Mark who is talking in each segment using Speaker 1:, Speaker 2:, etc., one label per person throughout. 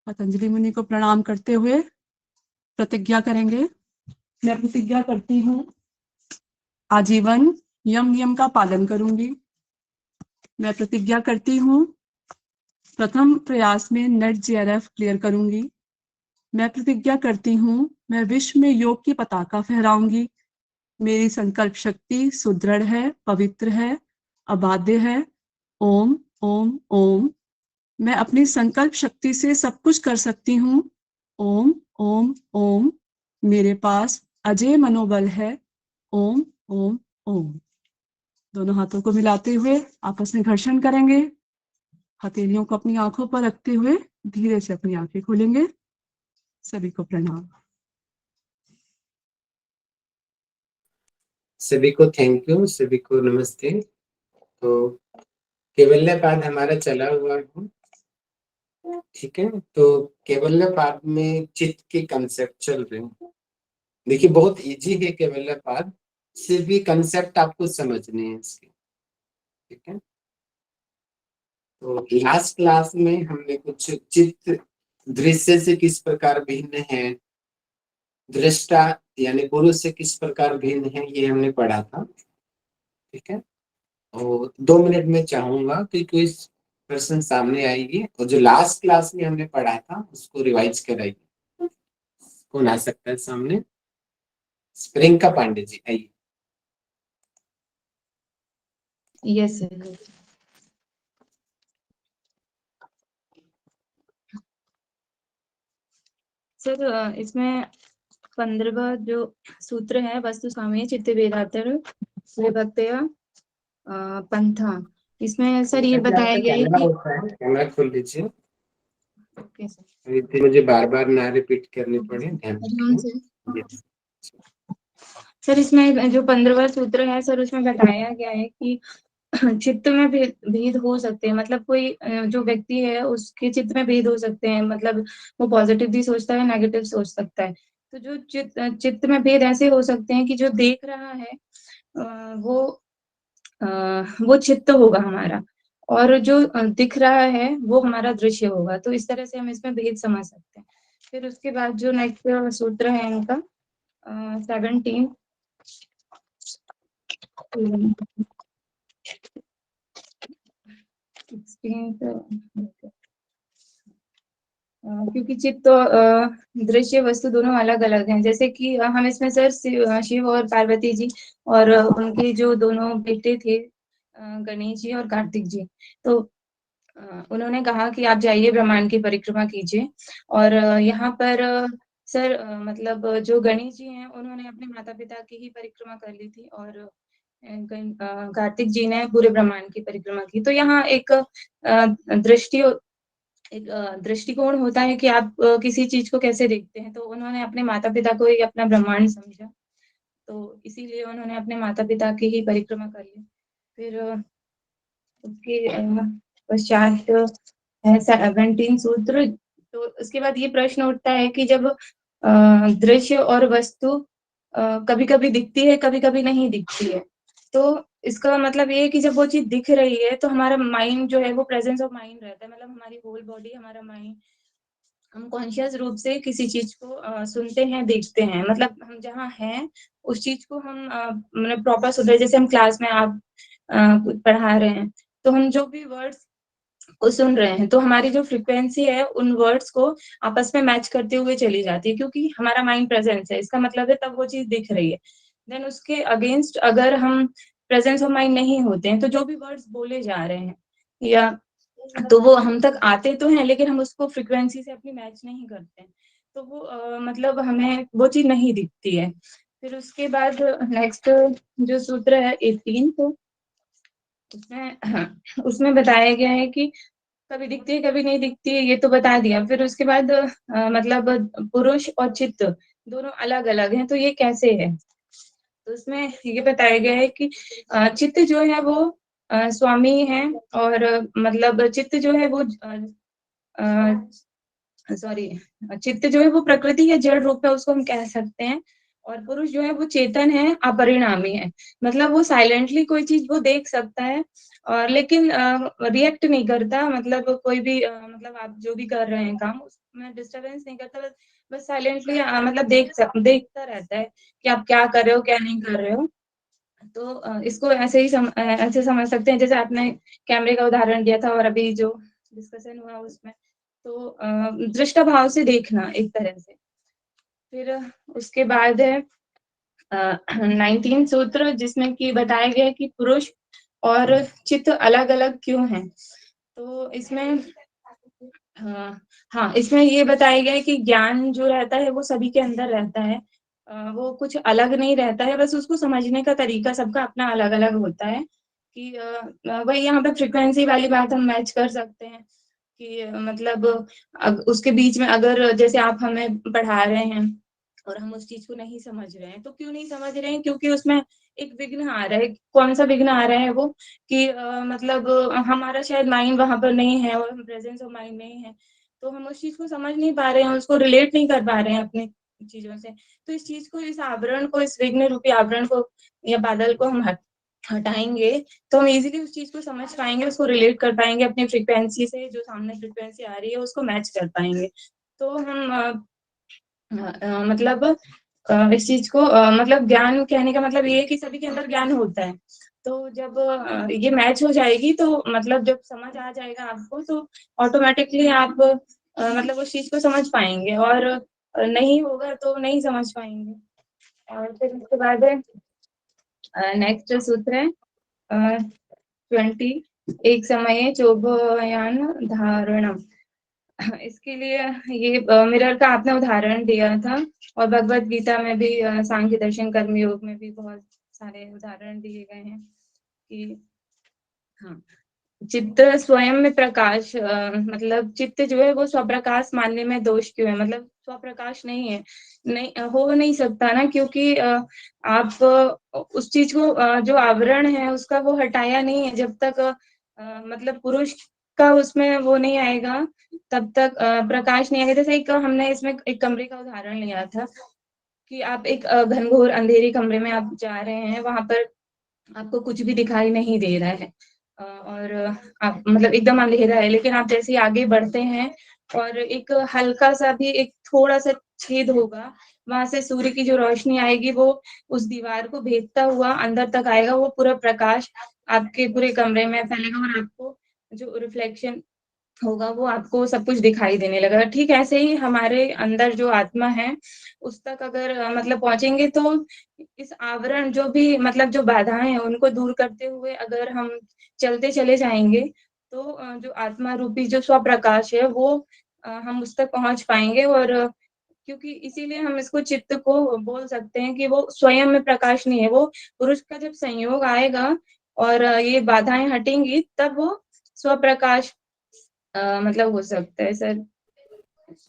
Speaker 1: पतंजलि मुनि को प्रणाम करते हुए प्रतिज्ञा करेंगे। मैं प्रतिज्ञा करती हूँ आजीवन यम नियम का पालन करूंगी। मैं प्रतिज्ञा करती हूँ प्रथम प्रयास में नेट जेआरएफ क्लियर करूंगी। मैं प्रतिज्ञा करती हूँ मैं विश्व में योग की पताका फहराऊंगी। मेरी संकल्प शक्ति सुदृढ़ है, पवित्र है, अबाध्य है। ओम ओम ओम। मैं अपनी संकल्प शक्ति से सब कुछ कर सकती हूँ। ओम ओम ओम। मेरे पास अजय मनोबल है। ओम ओम ओम। दोनों हाथों को मिलाते हुए आपस में घर्षण करेंगे। हथेलियों को अपनी आंखों पर रखते हुए धीरे से अपनी आंखें खोलेंगे। सभी को प्रणाम।
Speaker 2: सभी को थैंक यू, सभी को नमस्ते। तो कैवल्य पाद हमारा चला हुआ है, ठीक है। तो कैवल्य पाद में चित्त के कंसेप्ट चल रहे हैं। देखिए बहुत इजी है कैवल्य पाद, सिर्फ भी कंसेप्ट आपको समझने हैं इसके, ठीक है। तो लास्ट क्लास में हमने कुछ चित्त दृश्य से किस प्रकार भिन्न है, दृष्टा यानी पुरुष से किस प्रकार भिन्न है, ये हमने पढ़ा था, ठीक है। और 2 मिनट में चाहूंगा कि कोई प्रश्न सामने आएगी और जो लास्ट क्लास में हमने पढ़ा था उसको रिवाइज कराइए। कौन आ सकता है सामने? स्प्रिंग का पांडे जी आइए।
Speaker 3: Yes sir. सर इसमें 15वां जो सूत्र है वस्तु सामय चित्त वेदातर विभक्तया पंथा, इसमें सर ये बताया गया है कि
Speaker 2: कैमरा खोल लीजिए।
Speaker 3: Okay sir.
Speaker 2: मुझे बार बार ना रिपीट करनी पड़े, ध्यान
Speaker 3: हरिओम
Speaker 2: रखिए।
Speaker 3: सर इसमें जो 15वां सूत्र है सर उसमें बताया गया है कि चित्त में भेद हो सकते हैं, मतलब कोई जो व्यक्ति है उसके चित्त में भेद हो सकते हैं, मतलब वो पॉजिटिव भी सोचता है, नेगेटिव सोच सकता है। तो जो चित्त में भेद ऐसे हो सकते हैं कि जो देख रहा है वो चित्त होगा हमारा, और जो दिख रहा है वो हमारा दृश्य होगा। तो इस तरह से हम इसमें भेद समझ सकते हैं। फिर उसके बाद जो नेक्स्ट सूत्र है इनका 17 क्योंकि चित्त दृश्य वस्तु दोनों अलग अलग हैं, जैसे कि हम इसमें सर शिव और पार्वती जी और उनके जो दोनों बेटे थे गणेश जी और कार्तिक जी, तो उन्होंने कहा कि आप जाइए ब्रह्मांड की परिक्रमा कीजिए। और यहाँ पर सर मतलब जो गणेश जी हैं उन्होंने अपने माता पिता की ही परिक्रमा कर ली थी, और कार्तिक जी ने पूरे ब्रह्मांड की परिक्रमा की। तो यहाँ एक दृष्टिकोण होता है कि आप किसी चीज को कैसे देखते हैं। तो उन्होंने अपने माता पिता को ही अपना ब्रह्मांड समझा, तो इसीलिए उन्होंने अपने माता पिता की ही परिक्रमा कर ली। फिर उसके पश्चात है 17 सूत्र। तो उसके बाद ये प्रश्न उठता है कि जब दृश्य और वस्तु कभी कभी दिखती है, कभी कभी नहीं दिखती है, तो इसका मतलब ये है कि जब वो चीज दिख रही है तो हमारा माइंड जो है वो प्रेजेंस ऑफ माइंड रहता है, मतलब हमारी होल बॉडी, हमारा माइंड, हम कॉन्शियस रूप से किसी चीज को सुनते हैं, देखते हैं, मतलब हम जहाँ हैं उस चीज को हम मतलब प्रॉपर सुन रहे हैं। जैसे हम क्लास में आप कुछ पढ़ा रहे हैं तो हम जो भी वर्ड्स को सुन रहे हैं तो हमारी जो फ्रिक्वेंसी है उन वर्ड्स को आपस में मैच करते हुए चली जाती है, क्योंकि हमारा माइंड प्रेजेंस है, इसका मतलब है तब वो चीज दिख रही है। देन उसके अगेंस्ट अगर हम प्रेजेंस ऑफ माइंड नहीं होते हैं तो जो भी वर्ड्स बोले जा रहे हैं या तो वो हम तक आते तो हैं, लेकिन हम उसको फ्रिक्वेंसी से अपनी मैच नहीं करते हैं, तो वो मतलब हमें वो चीज नहीं दिखती है। फिर उसके बाद नेक्स्ट जो सूत्र है 18, तो उसमें बताया गया है कि कभी दिखती है कभी नहीं दिखती है, ये तो बता दिया। फिर उसके बाद मतलब पुरुष और चित्त दोनों अलग अलग हैं, तो ये कैसे है? तो उसमें ये बताया गया है कि चित्त जो है वो स्वामी है, और मतलब चित्त जो है वो सॉरी चित्त जो है वो प्रकृति या जड़ रूप है, उसको हम कह सकते हैं। और पुरुष जो है वो चेतन है, अपरिणामी है। मतलब वो साइलेंटली कोई चीज वो देख सकता है और लेकिन रिएक्ट नहीं करता, मतलब कोई भी मतलब आप जो भी कर रहे हैं काम उसमें डिस्टरबेंस नहीं करता, बस साइलेंटली मतलब देखता रहता है कि आप क्या कर रहे हो, क्या नहीं कर रहे हो। तो इसको ऐसे ही ऐसे समझ सकते हैं, जैसे आपने कैमरे का उदाहरण दिया था और अभी जो डिस्कशन हुआ उसमें, तो दृष्टा भाव से देखना एक तरह से। फिर उसके बाद है 19 सूत्र, जिसमें कि बताया गया है कि पुरुष और चित्त अलग-अलग क्यों हैं। तो इसमें हाँ, इसमें ये बताया गया है कि ज्ञान जो रहता है वो सभी के अंदर रहता है। वो कुछ अलग नहीं रहता है, बस उसको समझने का तरीका सबका अपना अलग-अलग होता है कि वही यहाँ पे फ्रीक्वेंसी वाली बात हम मैच कर सकते हैं कि मतलब उसके बीच में अगर जैसे आप हमें पढ़ा रहे हैं और हम उस चीज़ को नहीं समझ रहे हैं, तो क्यों नहीं समझ रहे हैं? क्योंकि उसमें एक विघ्न आ रहा है। कौन-सा विघ्न आ रहा है वो? कि मतलब हमारा शायद माइंड वहाँ पर नहीं है और प्रेजेंस ऑफ माइंड नहीं है, तो हम उस चीज़ को समझ नहीं पा रहे हैं, उसको रिलेट नहीं कर पा रहे हैं अपनी चीज़ों से। तो इस चीज़ को, इस आवरण को, इस विघ्न रूपी आवरण को या बादल को हम हटाएँगे, तो हम ईज़िली उस चीज़ को समझ पाएँगे, उसको रिलेट कर पाएँगे अपनी फ्रीक्वेंसी से, जो सामने फ्रीक्वेंसी आ रही है उसको मैच कर पाएँगे। तो हम मतलब इस चीज़ को मतलब ज्ञान कहने का मतलब ये है कि सभी के अंदर ज्ञान होता है। तो जब ये मैच हो जाएगी, तो मतलब जब समझ आ जाएगा आपको, तो ऑटोमैटिकली आप मतलब उस चीज़ को समझ पाएँगे और नहीं होगा तो नहीं समझ पाएँगे। और फिर उसके बाद है नेक्स्ट सूत्र है 20, एक समये चोभयान धारणम। इसके लिए ये मिरर का आपने उदाहरण दिया था और भगवत गीता में भी सांख्य दर्शन कर्म योग में भी बहुत सारे उदाहरण दिए गए हैं कि हाँ, चित्त स्वयं में प्रकाश मतलब चित्त जो है वो स्वप्रकाश मानने में दोष क्यों है? मतलब स्वप्रकाश नहीं है, नहीं हो नहीं सकता ना, क्योंकि आप उस चीज को जो आवरण है उसका वो हटाया नहीं है, जब तक मतलब पुरुष का उसमें वो नहीं आएगा, तब तक प्रकाश नहीं आएगा। जैसे एक हमने इसमें एक कमरे का उदाहरण लिया था कि आप एक घनघोर अंधेरी कमरे में आप जा रहे हैं, वहां पर आपको कुछ भी दिखाई नहीं दे रहा है और आप मतलब एकदम अंधेरा है, लेकिन आप जैसे ही आगे बढ़ते हैं और एक हल्का-सा भी एक थोड़ा-सा छेद होगा, वहाँ से सूर्य की जो रोशनी आएगी वो उस दीवार को भेदता हुआ अंदर तक आएगा, वो पूरा प्रकाश आपके पूरे कमरे में फैलेगा और आपको जो रिफ्लेक्शन होगा वो आपको सब कुछ दिखाई देने लगेगा। ठीक ऐसे ही हमारे अंदर जो आत्मा है, उस तक अगर मतलब पहुँचेंगे, तो इस आवरण जो भी मतलब जो बाधाएँ हैं उनको दूर करते हुए अगर हम चलते चले जाएँगे, तो जो आत्मा रूपी जो स्वप्रकाश है वो हम उस तक पहुँच पाएँगे और क्योंकि इसीलिए हम इसको चित्त को बोल सकते हैं कि वो स्वयं में प्रकाश नहीं है, वो पुरुष का जब संयोग आएगा और ये बाधाएँ हटेंगी, तब वो स्वप्रकाश मतलब हो सकता है सर।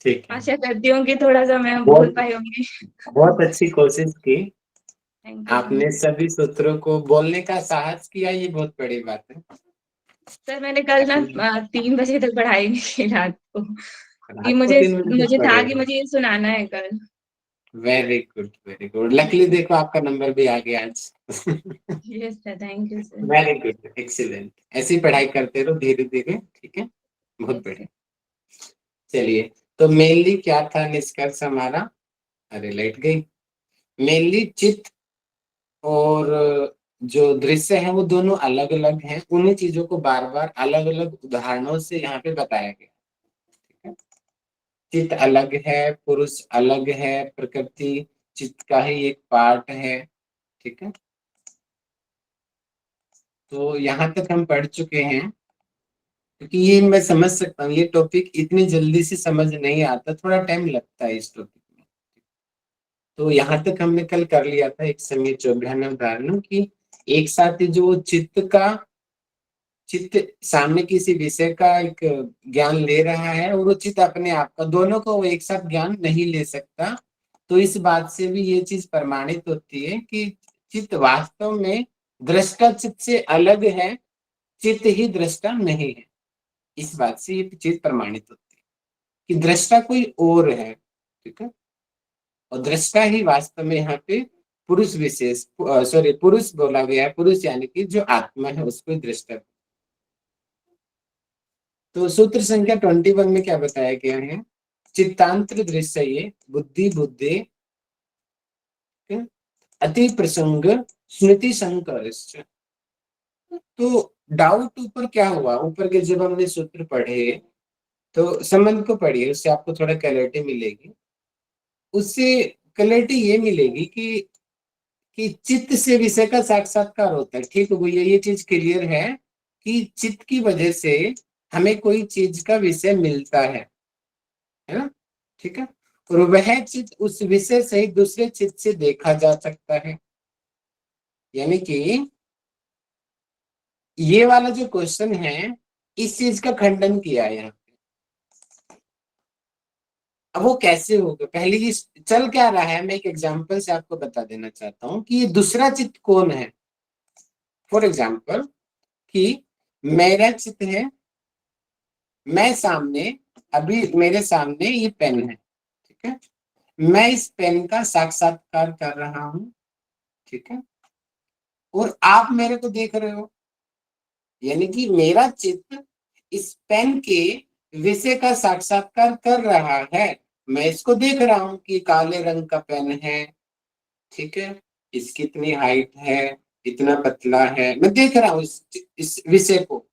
Speaker 2: ठीक है,
Speaker 3: आशा करती हूँ कि थोड़ा-सा मैं बोल
Speaker 2: बहुत
Speaker 3: पाई होंगी।
Speaker 2: बहुत अच्छी कोशिश की।
Speaker 3: Thank you sir.
Speaker 2: आपने सभी सूत्रों को बोलने का साहस किया, ये बहुत बड़ी बात है।
Speaker 3: सर मैंने कल ना 3 बजे तक पढ़ाई भी की रात को, कि
Speaker 2: रात को 3 बजे तक
Speaker 3: मुझे था
Speaker 2: पढ़े
Speaker 3: कि
Speaker 2: हो?
Speaker 3: मुझे ये सुनाना है कल।
Speaker 2: Very good, very good. Luckily देखो आपका नंबर भी आ गया आज।
Speaker 3: Yes sir, thank you sir.
Speaker 2: Very good, excellent. ऐसी पढ़ाई करते रहो धीरे धीरे, ठीक है, बहुत
Speaker 3: यस सर।
Speaker 2: बढ़िया। चलिए, तो मेनली क्या था निष्कर्ष हमारा? अरे लाइट गई। मेनली चित्त और जो दृश्य है वो दोनों अलग अलग हैं, उन्हीं चीजों को बार बार अलग अलग उदाहरणों से यहाँ पे बताया गया, ठीक है। चित्त अलग है, पुरुष अलग है, प्रकृति चित्त का ही एक पार्ट है, ठीक है। तो यहाँ तक हम पढ़ चुके हैं, क्योंकि ये मैं समझ सकता हूँ, ये टॉपिक इतनी जल्दी से समझ नहीं आता, थोड़ा टाइम लगता है इस टॉपिक में। तो यहाँ तक हमने कल कर लिया था एक समय 24 उदाहरणों की, एक साथ ही जो चित्त सामने किसी विषय का एक ज्ञान ले रहा है और वो चित्त अपने आप का, दोनों को वो एक साथ ज्ञान नहीं ले सकता। तो इस बात से भी ये चीज प्रमाणित होती है कि चित्त वास्तव में दृष्टा चित्त से अलग है, चित्त ही दृष्टा नहीं है। इस बात से ये चीज प्रमाणित होती है कि दृष्टा कोई और है, ठीक है। और दृष्टा ही वास्तव में यहाँ पे पुरुष विशेष, सॉरी पुरुष बोला गया है, पुरुष यानी कि जो आत्मा है उसको दृष्टा। तो सूत्र संख्या 21 में क्या बताया गया है? चित्तांतर दृश्य ये बुद्धि बुद्धि अति प्रसंग स्मृति संकर। तो डाउट ऊपर क्या हुआ, ऊपर के जब हमने सूत्र पढ़े तो संबंध को पढ़िए, उससे आपको थोड़ा क्लैरिटी मिलेगी। उससे क्लैरिटी ये मिलेगी कि चित्त से विषय का साक्षात्कार होता है। ठीक है, ये चीज क्लियर है कि चित्त की वजह से हमें कोई चीज का विषय मिलता है ना? ठीक है, और वह चित्त उस विषय से दूसरे चित्त से देखा जा सकता है। यानी कि ये वाला जो क्वेश्चन है इस चीज का खंडन किया है यहाँ पे। अब वो कैसे होगा, पहले ये चल क्या रहा है, मैं एक एग्जांपल से आपको बता देना चाहता हूँ कि ये दूसरा चित्त कौन है। फॉर एग्जांपल कि मेरा चित्त है, मैं सामने, अभी मेरे सामने ये पेन है, ठीक है, मैं इस पेन का साक्षात्कार कर रहा हूं, ठीक है, और आप मेरे को देख रहे हो। यानी कि मेरा चित्त इस पेन के विषय का साक्षात्कार कर रहा है। मैं इसको देख रहा हूं कि काले रंग का पेन है, ठीक है, इसकी इतनी हाइट है, इतना पतला है, मैं देख रहा हूं इस विषय को।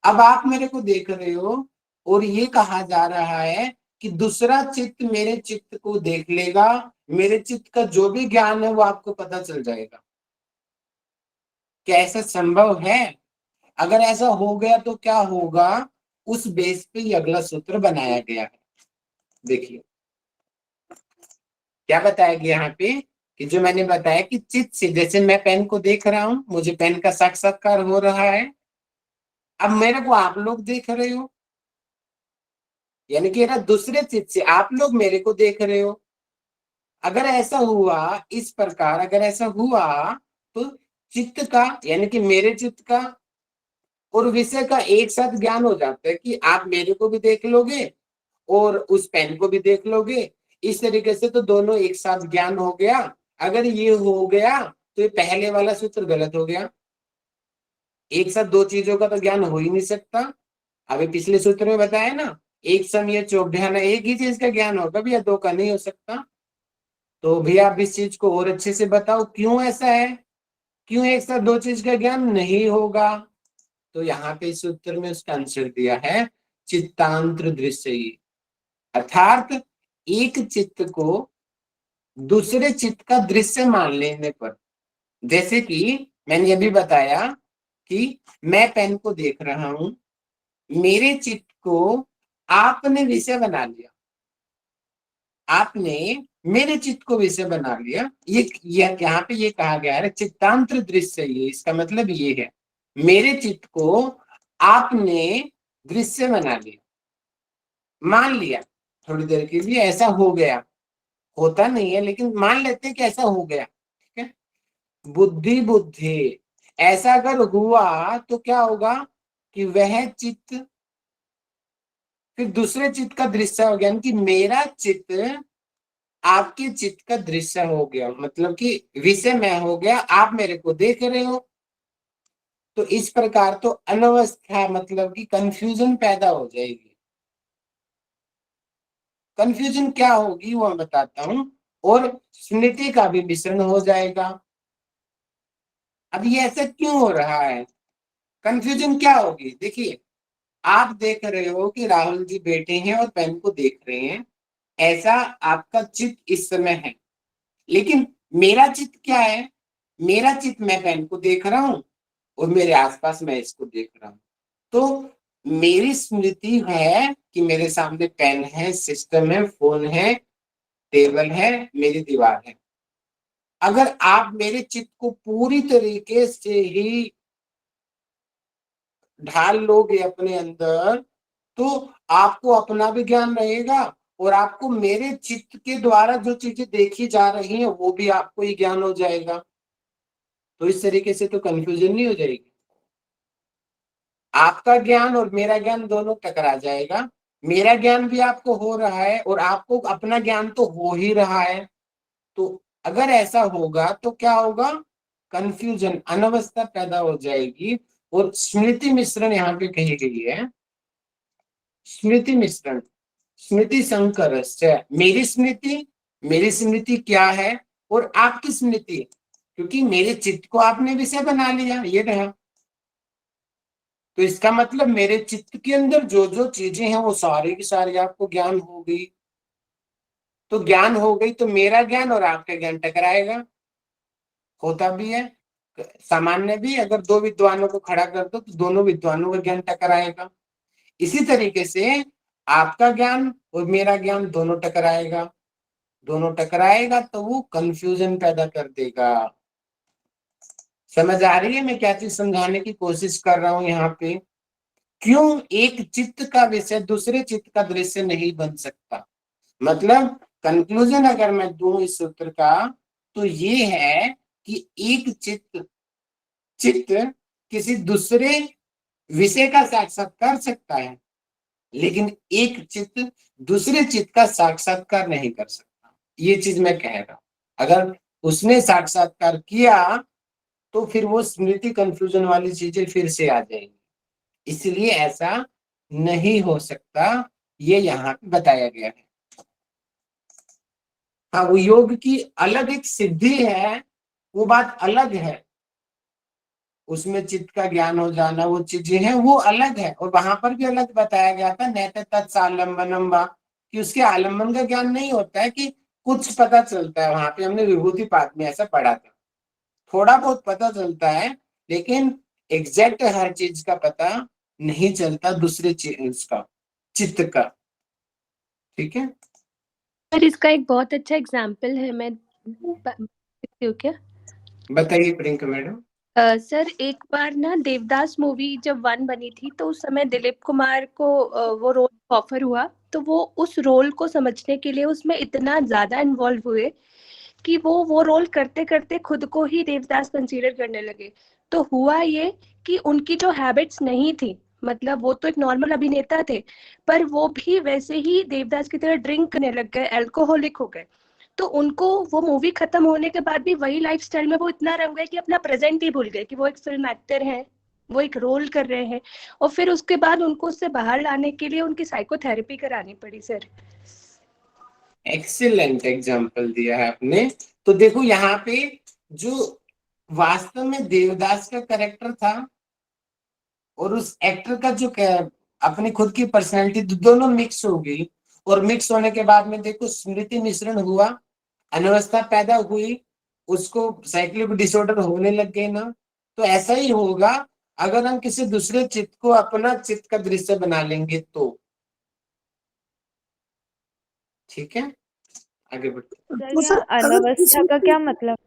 Speaker 2: अब आप मेरे को देख रहे हो और ये कहा जा रहा है कि दूसरा चित्त मेरे चित्त को देख लेगा, मेरे चित्त का जो भी ज्ञान है वो आपको पता चल जाएगा। क्या ऐसा संभव है? अगर ऐसा हो गया तो क्या होगा, उस बेस पे ये अगला सूत्र बनाया गया है। देखिए क्या बताया गया यहाँ पे कि जो मैंने बताया कि चित्त से, जैसे मैं पेन को देख रहा हूं, मुझे पेन का साक्षात्कार हो रहा है, अब मेरे को आप लोग देख रहे हो, यानी कि ना दूसरे चित्त से आप लोग मेरे को देख रहे हो। अगर ऐसा हुआ, इस प्रकार अगर ऐसा हुआ तो चित्त का यानी कि मेरे चित्त का और विषय का एक साथ ज्ञान हो जाता है कि आप मेरे को भी देख लोगे और उस पेन को भी देख लोगे। इस तरीके से तो दोनों एक साथ ज्ञान हो गया। अगर ये हो गया तो ये पहले वाला सूत्र गलत हो गया। एक साथ दो चीजों का तो ज्ञान हो ही नहीं सकता। अभी पिछले सूत्र में बताया ना, एक समय चौध्याना, एक ही चीज का ज्ञान होगा भैया, दो का नहीं हो सकता। तो भैया आप इस चीज को और अच्छे से बताओ क्यों ऐसा है, क्यों एक साथ दो चीज का ज्ञान नहीं होगा। तो यहाँ पे इस सूत्र में उसका आंसर दिया है चित्तांतर दृश्य ही, अर्थात एक चित्त को दूसरे चित्त का दृश्य मान लेने पर। जैसे कि मैंने अभी बताया कि मैं पेन को देख रहा हूं, मेरे चित्त को आपने विषय बना लिया, आपने मेरे चित्त को विषय बना लिया। ये यहाँ पे ये कहा गया है चित्तांतर दृश्य, ये इसका मतलब ये है मेरे चित्त को आपने दृश्य बना लिया, मान लिया थोड़ी देर के लिए, ऐसा हो गया, होता नहीं है लेकिन मान लेते हैं कि ऐसा हो गया, ठीक है। बुद्धि बुद्धि, ऐसा अगर हुआ तो क्या होगा कि वह चित्त फिर दूसरे चित्त का दृश्य हो गया, यानी कि मेरा चित्त आपके चित्त का दृश्य हो गया, मतलब कि विषय मैं हो गया, आप मेरे को देख रहे हो। तो इस प्रकार तो अनवस्था मतलब कि कंफ्यूजन पैदा हो जाएगी। कंफ्यूजन क्या होगी वो मैं बताता हूं, और स्मृति का भी मिश्रण हो जाएगा। अब ये ऐसा क्यों हो रहा है, कंफ्यूजन क्या होगी? देखिए आप देख रहे हो कि राहुल जी बैठे हैं और पेन को देख रहे हैं, ऐसा आपका चित्त इस समय है। लेकिन मेरा चित्त क्या है, मेरा चित्त मैं पेन को देख रहा हूं और मेरे आसपास मैं इसको देख रहा हूं। तो मेरी स्मृति है कि मेरे सामने पेन है, सिस्टम है, फोन है, टेबल है, मेरी दीवार है। अगर आप मेरे चित्त को पूरी तरीके से ही ढाल लोगे अपने अंदर तो आपको अपना भी ज्ञान रहेगा और आपको मेरे चित्त के द्वारा जो चीजें देखी जा रही हैं वो भी आपको ही ज्ञान हो जाएगा। तो इस तरीके से तो कंफ्यूजन नहीं हो जाएगी, आपका ज्ञान और मेरा ज्ञान दोनों टकरा जाएगा। मेरा ज्ञान भी आपको हो रहा है और आपको अपना ज्ञान तो हो ही रहा है। तो अगर ऐसा होगा तो क्या होगा, कंफ्यूजन, अनवस्था पैदा हो जाएगी। और स्मृति मिश्रण यहाँ पे कही गई है, स्मृति मिश्रण, स्मृति संकरस्य, मेरी स्मृति क्या है और आपकी स्मृति, क्योंकि मेरे चित्त को आपने विषय बना लिया, ये रहा। तो इसका मतलब मेरे चित्त के अंदर जो जो चीजें हैं वो सारी की सारी आपको ज्ञान हो गई। तो ज्ञान हो गई तो मेरा ज्ञान और आपका ज्ञान टकराएगा, होता भी है। सामान्य भी अगर दो विद्वानों को खड़ा कर दो तो दोनों विद्वानों का ज्ञान टकराएगा। इसी तरीके से आपका ज्ञान और मेरा ज्ञान दोनों टकराएगा, दोनों टकराएगा तो वो कंफ्यूजन पैदा कर देगा। समझ आ रही है मैं क्या चीज समझाने की कोशिश कर रहा हूं यहाँ पे? क्यों एक चित्त का विषय दूसरे चित्त का दृश्य नहीं बन सकता? मतलब कंक्लूजन अगर मैं दूं इस सूत्र का तो ये है कि एक चित्त किसी दूसरे विषय का साक्षात्कार सकता है, लेकिन एक चित्त दूसरे चित्त का साक्षात्कार नहीं कर सकता। ये चीज मैं कह रहा हूं। अगर उसने साक्षात्कार किया तो फिर वो स्मृति कंफ्यूजन वाली चीजें फिर से आ जाएंगी, इसलिए ऐसा नहीं हो सकता, ये यहाँ पे बताया गया है। हाँ, वो योग की अलग एक सिद्धि है, वो बात अलग है, उसमें चित्त का ज्ञान हो जाना, वो चीजें हैं वो अलग है। और वहां पर भी अलग बताया गया था, नैत तत्सालंबनम वा, कि उसके आलंबन का ज्ञान नहीं होता है, कि कुछ पता चलता है। वहां पे हमने विभूति पाठ में ऐसा पढ़ा था, थोड़ा बहुत पता चलता है, लेकिन एग्जैक्ट हर चीज का पता नहीं चलता दूसरे चीज का, चित्त का। ठीक है,
Speaker 4: सर इसका एक बहुत अच्छा एग्जाम्पल है, मैं सकती हूँ क्या?
Speaker 2: बताइए प्रियंका मैडम।
Speaker 4: सर एक बार ना देवदास मूवी जब 1 बनी थी तो उस समय दिलीप कुमार को वो रोल ऑफर हुआ, तो वो उस रोल को समझने के लिए उसमें इतना ज्यादा इन्वॉल्व हुए कि वो रोल करते करते खुद को ही देवदास कंसीडर करने लगे। तो हुआ ये कि उनकी जो हैबिट्स नहीं थी, मतलब वो तो एक नॉर्मल अभिनेता थे, पर वो भी वैसे ही देवदास की तरह ड्रिंक करने लग गए, अल्कोहलिक हो गए। तो उनको वो मूवी खत्म होने के बाद भी वही लाइफस्टाइल में वो इतना रंग गए कि अपना प्रेजेंट ही भूल गए कि वो एक फिल्म एक्टर हैं, वो एक रोल कर रहे हैं। और फिर उसके बाद उनको उससे बाहर लाने के लिए उनकी साइकोथेरेपी करानी पड़ी सर।
Speaker 2: एक्सीलेंट एग्जाम्पल दिया है आपने। तो देखो यहाँ पे जो वास्तव में देवदास का कैरेक्टर था और उस एक्टर का जो अपनी खुद की पर्सनैलिटी, दोनों मिक्स हो गई। और मिक्स होने के बाद में देखो स्मृति मिश्रण हुआ, अनवस्था पैदा हुई, उसको साइक्लिक डिसऑर्डर होने लग गए ना। तो ऐसा ही होगा अगर हम किसी दूसरे चित्त को अपना चित्त का दृश्य बना लेंगे तो। ठीक है, आगे बढ़ते।
Speaker 5: सर अनवस्था का क्या मतलब?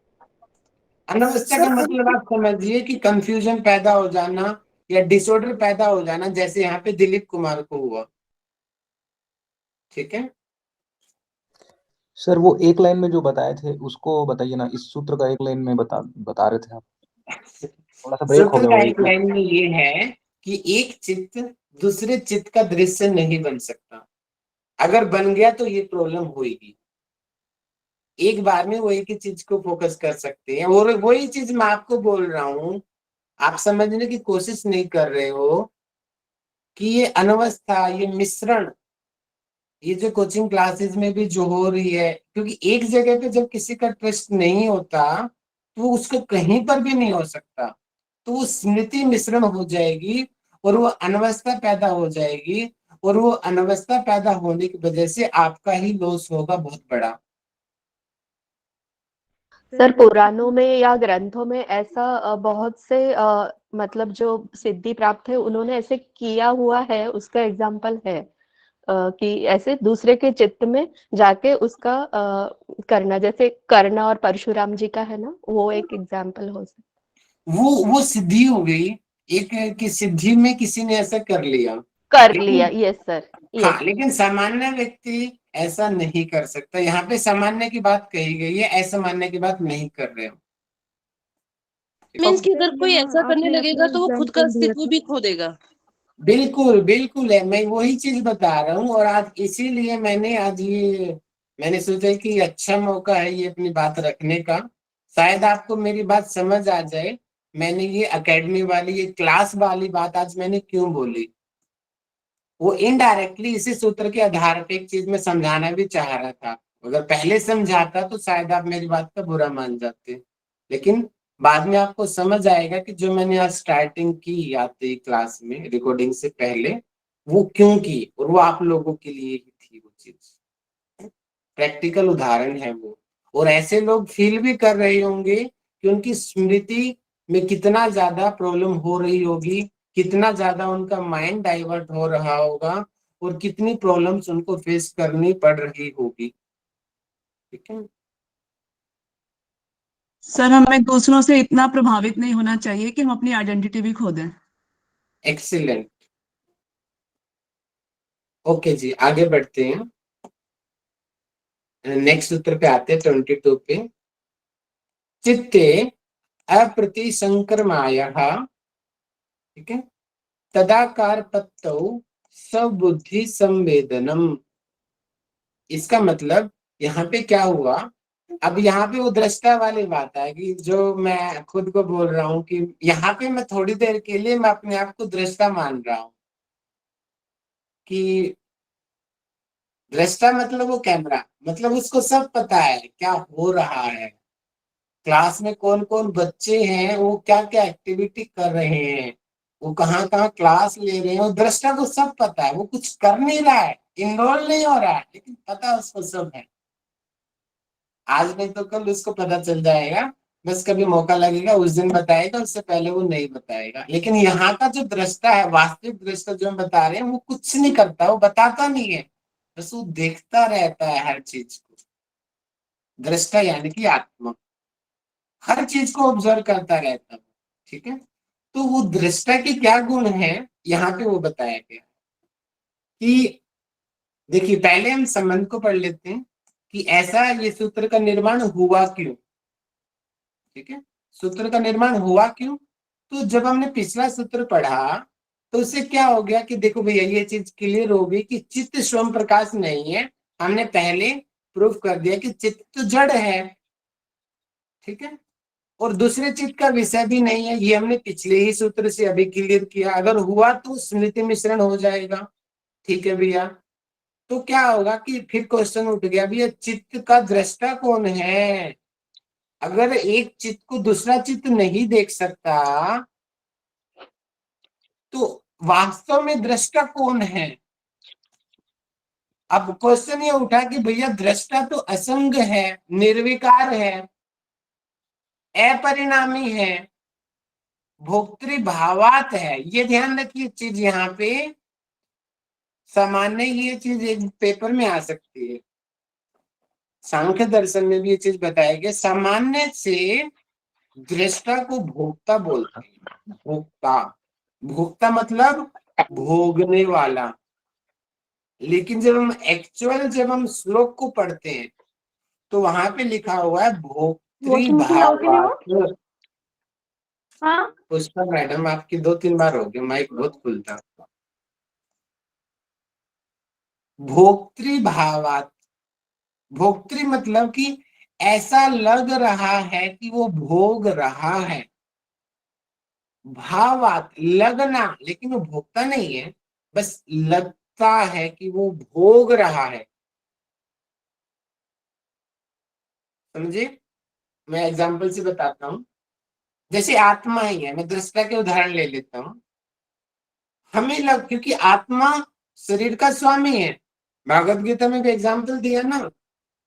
Speaker 2: अनवस्था का मतलब आप समझिए कि कंफ्यूजन पैदा हो जाना या डिसऑर्डर पैदा हो जाना, जैसे यहाँ पे दिलीप कुमार को हुआ। ठीक है
Speaker 6: सर, वो एक लाइन में जो बताए थे उसको बताइए ना, इस सूत्र का एक लाइन में बता रहे थे आप, थोड़ा सा ब्रेक हो
Speaker 2: सूत्र
Speaker 6: गया
Speaker 2: का
Speaker 6: वही
Speaker 2: एक लाइन में ये है कि एक चित्त दूसरे चित्त का दृश्य नहीं बन सकता। अगर बन गया तो ये प्रॉब्लम होगी। एक बार में वो एक ही चीज को फोकस कर सकते हैं, और वही चीज मैं आपको बोल रहा हूं, आप समझने की कोशिश नहीं कर रहे हो कि ये अनवस्था, ये मिश्रण, ये जो कोचिंग क्लासेस में भी जो हो रही है, क्योंकि एक जगह पे जब किसी का ट्रस्ट नहीं होता तो उसको कहीं पर भी नहीं हो सकता, तो वो स्मृति मिश्रण हो जाएगी और वो अनवस्था पैदा हो जाएगी, और वो अनवस्था पैदा होने की वजह से आपका ही लॉस होगा बहुत बड़ा।
Speaker 7: सर पुराणों में या ग्रंथों में ऐसा बहुत से मतलब जो सिद्धि प्राप्त है उन्होंने ऐसे किया हुआ है, उसका एग्जाम्पल है कि ऐसे दूसरे के चित्त में जाके उसका करना, जैसे करना और परशुराम जी का है ना, वो एक एग्जाम्पल हो सकता।
Speaker 2: वो सिद्धि हो गई, एक की सिद्धि में किसी ने ऐसा कर लिया,
Speaker 7: कर लिया, यस सर,
Speaker 2: हाँ,
Speaker 7: यस।
Speaker 2: लेकिन सामान्य व्यक्ति ऐसा नहीं कर सकता। यहाँ पे सामान्य की बात कही गई है, असामान्य की बात नहीं कर रहे हो।
Speaker 8: मीन्स कि अगर कोई ऐसा करने लगेगा तो वो खुद का अस्तित्व भी खो देगा।
Speaker 2: बिल्कुल बिल्कुल है, मैं वही चीज बता रहा हूँ। और आज इसीलिए मैंने आज ये मैंने सोचा कि ये अच्छा मौका है ये अपनी बात रखने का, शायद आपको मेरी बात समझ आ जाए। मैंने ये एकेडमी वाली, ये क्लास वाली बात आज मैंने क्यों बोली, वो इनडायरेक्टली इसी सूत्र के आधार पे एक चीज में समझाना भी चाह रहा था। अगर पहले समझाता तो शायद आप मेरी बात का बुरा मान जाते, लेकिन बाद में आपको समझ आएगा कि जो मैंने आज स्टार्टिंग की आती क्लास में रिकॉर्डिंग से पहले, वो क्यों की, और वो आप लोगों के लिए ही थी वो चीज। प्रैक्टिकल उदाहरण है वो, और ऐसे लोग फील भी कर रहे होंगे कि उनकी स्मृति में कितना ज्यादा प्रॉब्लम हो रही होगी, कितना ज्यादा उनका माइंड डाइवर्ट हो रहा होगा, और कितनी प्रॉब्लम्स उनको फेस करनी पड़ रही होगी। ठीक है।
Speaker 1: सर हमें दूसरों से इतना प्रभावित नहीं होना चाहिए कि हम अपनी आइडेंटिटी भी खो दें।
Speaker 2: एक्सीलेंट। ओके जी, आगे बढ़ते हैं। नेक्स्ट सूत्र पे आते हैं 22 पे। चित्ते अप्रतिसंक्रमायः, ठीक है, तदाकार पत्तौ सबुद्धि संवेदनम। इसका मतलब यहाँ पे क्या हुआ, अब यहाँ पे वो दृष्टा वाली बात आएगी जो मैं खुद को बोल रहा हूँ कि यहाँ पे मैं थोड़ी देर के लिए मैं अपने आप को दृष्टा मान रहा हूँ कि दृष्टा मतलब वो कैमरा, मतलब उसको सब पता है क्या हो रहा है, क्लास में कौन कौन बच्चे हैं, वो क्या क्या एक्टिविटी कर रहे हैं, वो कहाँ कहाँ क्लास ले रहे हैं, वो दृष्टा को सब पता है। वो कुछ कर नहीं रहा है, इन्रोल नहीं हो रहा है, लेकिन पता उसको सब है। आज नहीं तो कल उसको पता चल जाएगा, बस कभी मौका लगेगा उस दिन बताएगा, उससे पहले वो नहीं बताएगा। लेकिन यहाँ का जो दृष्टा है, वास्तविक दृष्टा जो हम बता रहे हैं, वो कुछ नहीं करता, वो बताता नहीं है, बस वो देखता रहता है हर चीज को। दृष्टा यानी कि आत्मा हर चीज को ऑब्जर्व करता रहता है। ठीक है। तो वो दृष्टा के क्या गुण है यहाँ पे वो बताया गया कि देखिए, पहले हम संबंध को पढ़ लेते हैं कि ऐसा ये सूत्र का निर्माण हुआ क्यों। ठीक है, सूत्र का निर्माण हुआ क्यों। तो जब हमने पिछला सूत्र पढ़ा तो उससे क्या हो गया कि देखो भैया, ये चीज क्लियर हो गई कि चित्त स्वयं प्रकाश नहीं है। हमने पहले प्रूफ कर दिया कि चित्त तो जड़ है। ठीक है, और दूसरे चित्त का विषय भी नहीं है, ये हमने पिछले ही सूत्र से अभी क्लियर किया। अगर हुआ तो स्मृति मिश्रण हो जाएगा। ठीक है भैया, तो क्या होगा कि फिर क्वेश्चन उठ गया, भैया चित्त का दृष्टा कौन है। अगर एक चित्त को दूसरा चित्त नहीं देख सकता तो वास्तव में दृष्टा कौन है। अब क्वेश्चन ये उठा कि भैया दृष्टा तो असंग है, निर्विकार है, अपरिणामी है, भोक्तृभावात है। ये ध्यान रखिए चीज, यहाँ पे सामान्य ये चीज एक पेपर में आ सकती है, सांख्य दर्शन में भी ये चीज बताया गया। सामान्य से दृष्टा को भोक्ता बोलते हैं। भोक्ता, भोक्ता मतलब भोगने वाला। लेकिन जब हम श्लोक को पढ़ते हैं तो वहां पे लिखा हुआ है भोक्तृभावात्।
Speaker 3: हाँ,
Speaker 2: पुष्पा मैडम, आपकी 2-3 बार हो गई, माइक बहुत खुलता। भोक्तृभावात्, भोक्तृ मतलब कि ऐसा लग रहा है कि वो भोग रहा है। भावात लगना, लेकिन वो भोगता नहीं है, बस लगता है कि वो भोग रहा है। समझे, मैं एग्जांपल से बताता हूँ। जैसे आत्मा ही है, मैं दृष्टा के उदाहरण ले लेता हूँ। हमें क्योंकि आत्मा शरीर का स्वामी है। भागवत गीता में भी एग्जाम्पल दिया ना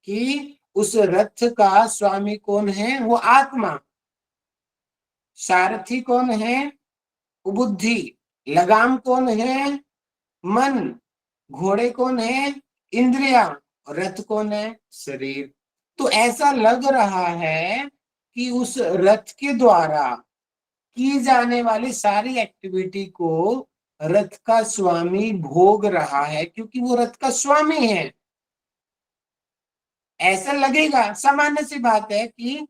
Speaker 2: कि उस रथ का स्वामी कौन है, वो आत्मा। सारथी कौन है, वो बुद्धि। लगाम कौन है, मन। घोड़े कौन है, इंद्रिया। और रथ कौन है, शरीर। तो ऐसा लग रहा है कि उस रथ के द्वारा की जाने वाली सारी एक्टिविटी को रथ का स्वामी भोग रहा है, क्योंकि वो रथ का स्वामी है। ऐसा लगेगा, सामान्य सी बात है कि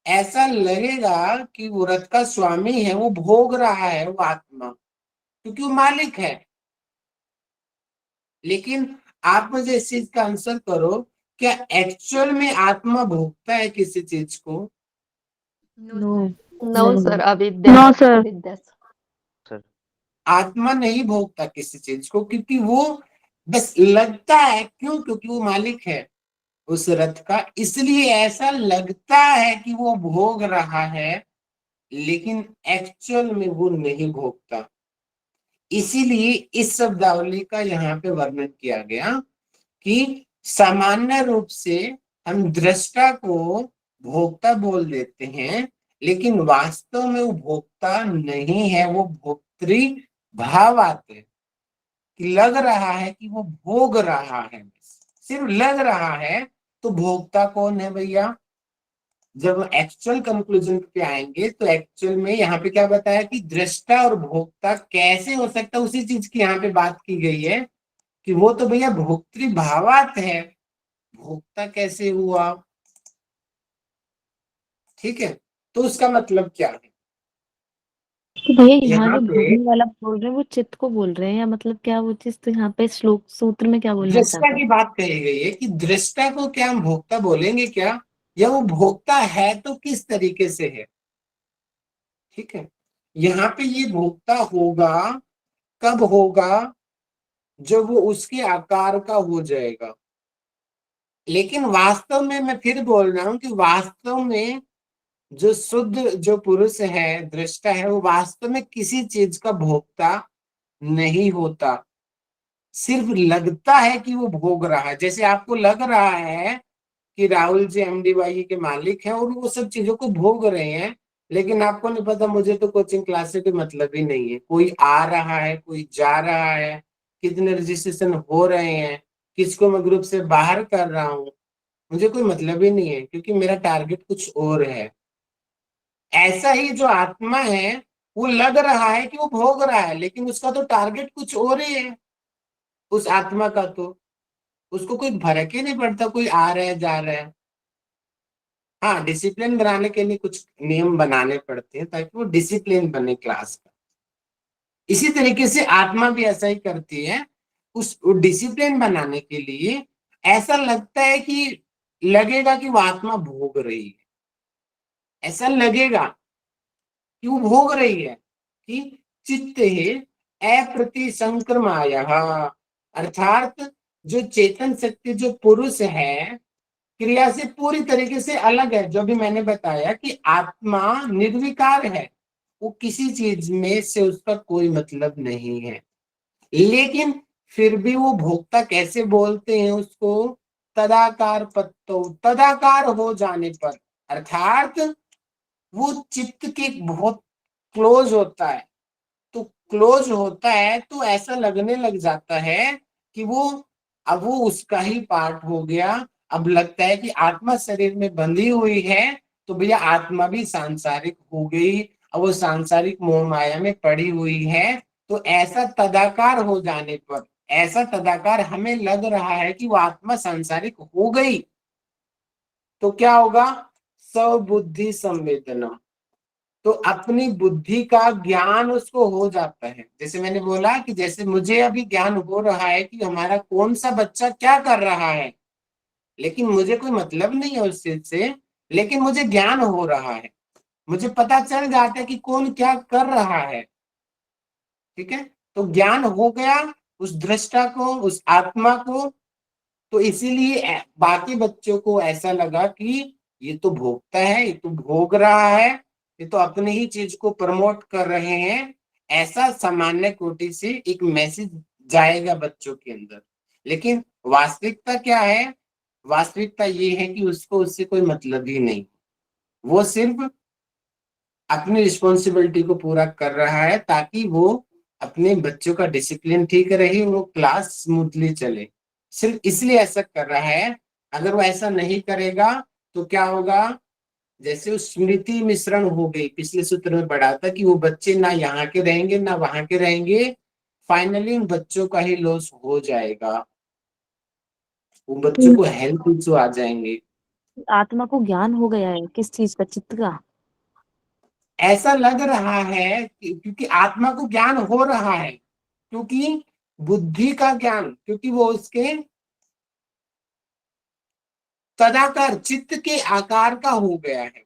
Speaker 2: ऐसा लगेगा कि वो रथ का स्वामी है, वो भोग रहा है, वो आत्मा, क्योंकि वो मालिक है। लेकिन आप मुझे इस चीज का आंसर करो क्या एक्चुअल में आत्मा भोगता है किसी चीज को?
Speaker 7: नो सर, अविद्या।
Speaker 5: No sir.
Speaker 7: अविद्या
Speaker 6: सर
Speaker 2: आत्मा नहीं भोगता किसी चीज को, क्योंकि वो बस लगता है। क्यों? क्योंकि वो मालिक है उस रथ का, इसलिए ऐसा लगता है कि वो भोग रहा है, लेकिन एक्चुअल में वो नहीं भोगता। इसीलिए इस शब्दावली का यहाँ पे वर्णन किया गया कि सामान्य रूप से हम दृष्टा को भोक्ता बोल देते हैं, लेकिन वास्तव में वो भोक्ता नहीं है, वो भोक्तृ भाव आते हैं कि लग रहा है कि वो भोग रहा है, सिर्फ लग रहा है। तो भोक्ता कौन है भैया? जब एक्चुअल कंक्लूजन पे आएंगे तो एक्चुअल में यहाँ पे क्या बताया कि दृष्टा और भोक्ता कैसे हो सकता है, उसी चीज की यहाँ पे बात की गई है कि वो तो भैया भोक्तृ भावात है, भोक्ता कैसे हुआ? ठीक है, तो उसका मतलब क्या है?
Speaker 5: तो भैया यहाँ
Speaker 2: यहाँ
Speaker 5: जो
Speaker 2: पे
Speaker 5: भोगने वाला बोल रहे हैं वो चित्त को बोल रहे हैं, या मतलब क्या वो चीज, तो यहाँ पे श्लोक सूत्र में क्या बोलना
Speaker 2: दृष्टा
Speaker 5: चाहता
Speaker 2: की
Speaker 5: है?
Speaker 2: बात कही गई है कि दृष्टा को क्या हम भोक्ता बोलेंगे क्या, या वो भोक्ता है तो किस तरीके से है? ठीक है, यहाँ पे ये भोक्ता होगा, कब होगा? जब वो उसके आकार का हो जाएगा। लेकिन वास्तव में मैं फिर बोल रहा हूं कि वास्तव में जो शुद्ध जो पुरुष है, दृष्टा है, वो वास्तव में किसी चीज का भोक्ता नहीं होता, सिर्फ लगता है कि वो भोग रहा है। जैसे आपको लग रहा है कि राहुल जी एमडीवाई के मालिक हैं और वो सब चीजों को भोग रहे हैं, लेकिन आपको नहीं पता, मुझे तो कोचिंग क्लास से कोई मतलब ही नहीं है, कोई आ रहा है कोई जा रहा है, कितने रजिस्ट्रेशन हो रहे हैं, किसको मैं ग्रुप से बाहर कर रहा हूँ, मुझे कोई मतलब ही नहीं है, क्योंकि मेरा टारगेट कुछ और है। ऐसा ही जो आत्मा है, वो लग रहा है कि वो भोग रहा है, लेकिन उसका तो टारगेट कुछ और ही है। उस आत्मा का तो उसको कोई फर्क ही नहीं पड़ता, कोई आ रहा है जा रहा है। हाँ, डिसिप्लिन बनाने के लिए कुछ नियम बनाने पड़ते हैं ताकि वो डिसिप्लिन बने क्लास का। इसी तरीके से आत्मा भी ऐसा ही करती है, उस डिसिप्लिन बनाने के लिए ऐसा लगता है कि लगेगा कि वो आत्मा भोग रही है, ऐसा लगेगा कि वो भोग रही है कि चित्ते अप्रतिसंक्रमायः, अर्थात जो चेतन शक्ति जो पुरुष है क्रिया से पूरी तरीके से अलग है। जो भी मैंने बताया कि आत्मा निर्विकार है, वो किसी चीज में से उसका कोई मतलब नहीं है, लेकिन फिर भी वो भोक्ता कैसे बोलते हैं उसको? तदाकार पत्तो, तदाकार हो जाने पर, अर्थात वो चित्त के बहुत क्लोज होता है। तो क्लोज होता है तो ऐसा लगने लग जाता है कि वो अब वो उसका ही पार्ट हो गया। अब लगता है कि आत्मा शरीर में बंधी हुई है, तो भैया आत्मा भी सांसारिक हो गई, अब वो सांसारिक मोह माया में पड़ी हुई है। तो ऐसा तदाकार हो जाने पर, ऐसा तदाकार हमें लग रहा है कि वो आत्मा सांसारिक हो गई, तो क्या होगा? स्वबुद्धि संवेदना, तो अपनी बुद्धि का ज्ञान उसको हो जाता है। जैसे मैंने बोला कि जैसे मुझे अभी ज्ञान हो रहा है कि हमारा कौन सा बच्चा क्या कर रहा है, लेकिन मुझे कोई मतलब नहीं है उस चीज से, लेकिन मुझे ज्ञान हो रहा है, मुझे पता चल जाता है कि कौन क्या कर रहा है। ठीक है, तो ज्ञान हो गया उस दृष्टा को, उस आत्मा को। तो इसीलिए बाकी बच्चों को ऐसा लगा कि ये तो भोगता है, ये तो भोग रहा है, ये तो अपनी ही चीज को प्रमोट कर रहे हैं, ऐसा सामान्य कोटि से एक मैसेज जाएगा बच्चों के अंदर। लेकिन वास्तविकता क्या है? वास्तविकता ये है कि उसको उससे कोई मतलब ही नहीं, वो सिर्फ अपनी रिस्पॉन्सिबिलिटी को पूरा कर रहा है ताकि वो अपने बच्चों का डिसिप्लिन ठीक रहे, वो क्लास स्मूथली चले, सिर्फ इसलिए ऐसा कर रहा है। अगर वो ऐसा नहीं करेगा तो क्या होगा? जैसे उस स्मृति मिश्रण हो गई, पिछले सूत्र में पढ़ा था कि वो बच्चे ना यहाँ के रहेंगे ना वहां के रहेंगे, फाइनली उन बच्चों का ही लॉस हो जाएगा, उन बच्चों को हेल्थ इश्यू आ जाएंगे।
Speaker 5: आत्मा को ज्ञान हो गया है किस चीज का? चित्त का?
Speaker 2: ऐसा लग रहा है क्योंकि आत्मा को ज्ञान हो रहा है, क्योंकि बुद्धि का ज्ञान, क्योंकि वो उसके तदाकार चित्त के आकार का हो गया है।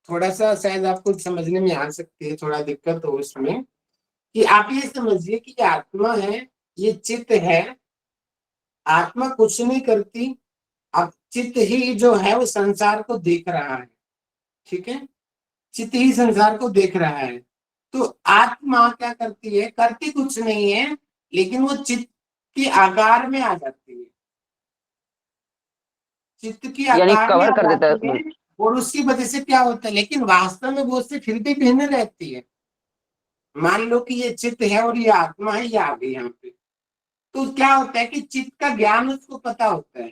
Speaker 2: थोड़ा सा शायद आपको समझने में आ सकती है, थोड़ा दिक्कत हो इसमें, कि आप ये समझिए कि ये आत्मा है, ये चित्त है, आत्मा कुछ नहीं करती, अब चित्त ही जो है वो संसार को देख रहा है, ठीक है, चित्त ही संसार को देख रहा है। तो आत्मा क्या करती है, करती कुछ नहीं है, लेकिन वो चित्त के आकार में आ जाती है, चित्त के
Speaker 7: यानी
Speaker 2: आकार में
Speaker 7: कवर
Speaker 2: आ
Speaker 7: कर देता है
Speaker 2: जाती
Speaker 7: उसमें।
Speaker 2: है, और उसकी वजह से क्या होता है, लेकिन वास्तव में वो उससे फिर भी भिन्न रहती है। मान लो कि ये चित्त है और ये आत्मा है, ये आ गई यहाँ पे, तो क्या होता है कि चित्त का ज्ञान उसको पता होता है,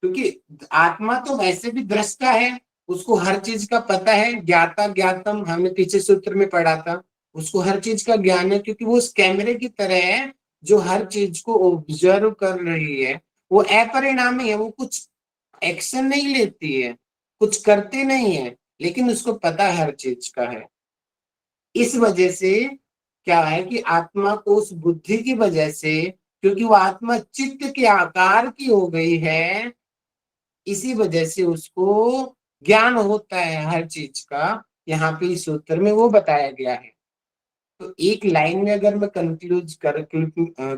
Speaker 2: क्योंकि आत्मा तो वैसे भी दृष्टा है, उसको हर चीज का पता है, ज्ञाता ज्ञातम हमने पीछे सूत्र में पढ़ा था, उसको हर चीज का ज्ञान है, क्योंकि वो उस कैमरे की तरह है जो हर चीज को ऑब्जर्व कर रही है। वो अपरिणामी है, वो कुछ एक्शन नहीं लेती है, कुछ करती नहीं है, लेकिन उसको पता हर चीज का है। इस वजह से क्या है कि आत्मा को उस बुद्धि की वजह से, क्योंकि वो आत्मा चित्त के आकार की हो गई है, इसी वजह से उसको ज्ञान होता है हर चीज का। यहाँ पे इस सूत्र में वो बताया गया है। तो एक लाइन में अगर मैं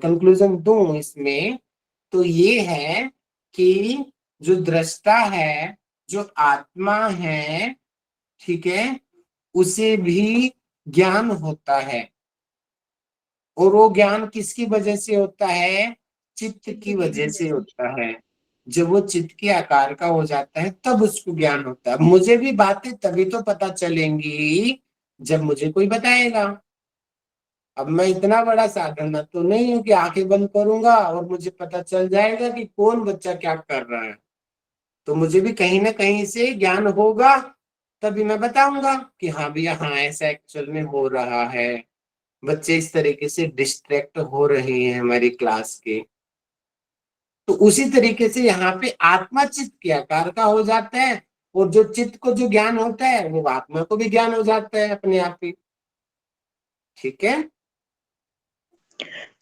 Speaker 2: कंक्लूजन दूं इसमें, तो ये है कि जो दृष्टा है, जो आत्मा है, ठीक है, उसे भी ज्ञान होता है, और वो ज्ञान किसकी वजह से होता है, चित्त की वजह से होता है। जब वो चित्त के आकार का हो जाता है तब उसको ज्ञान होता है। मुझे भी बातें तभी तो पता चलेंगी जब मुझे कोई बताएगा। अब मैं इतना बड़ा साधन तो नहीं हूं कि आंखें बंद करूंगा और मुझे पता चल जाएगा कि कौन बच्चा क्या कर रहा है। तो मुझे भी कहीं ना कहीं से ज्ञान होगा, तभी मैं बताऊंगा कि हाँ भैया, हाँ ऐसा एक्चुअल में हो रहा है, बच्चे इस तरीके से डिस्ट्रैक्ट हो रहे हैं हमारी क्लास के। तो उसी तरीके से यहाँ पे आत्मा चित्त के आकार का हो जाता है, और जो चित्त को जो ज्ञान होता है वो आत्मा को भी ज्ञान हो जाता है अपने आप ही, ठीक है।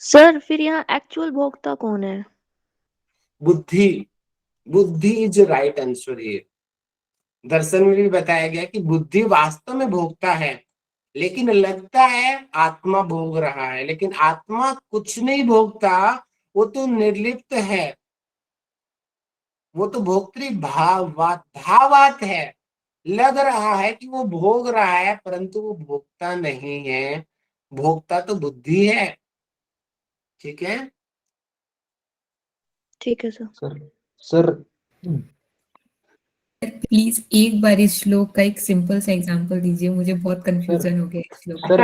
Speaker 5: सर फिर यहाँ एक्चुअल भोक्ता कौन है?
Speaker 2: बुद्धि, बुद्धि इज राइट आंसर है। दर्शन में भी बताया गया कि बुद्धि वास्तव में भोगता है, लेकिन लगता है आत्मा भोग रहा है, लेकिन आत्मा कुछ नहीं भोगता, वो तो निर्लिप्त है, वो तो भोक्तृ भावात है। लग रहा है कि वो भोग रहा है, परंतु वो भोगता नहीं है, भोगता तो बुद्धि है, ठीक है।
Speaker 5: ठीक है सर।
Speaker 6: सर सर
Speaker 9: प्लीज एक बार इस श्लोक का एक सिंपल सा एग्जांपल दीजिए, मुझे बहुत
Speaker 6: सर
Speaker 9: कंफ्यूजन हो गया इस श्लोक
Speaker 6: सर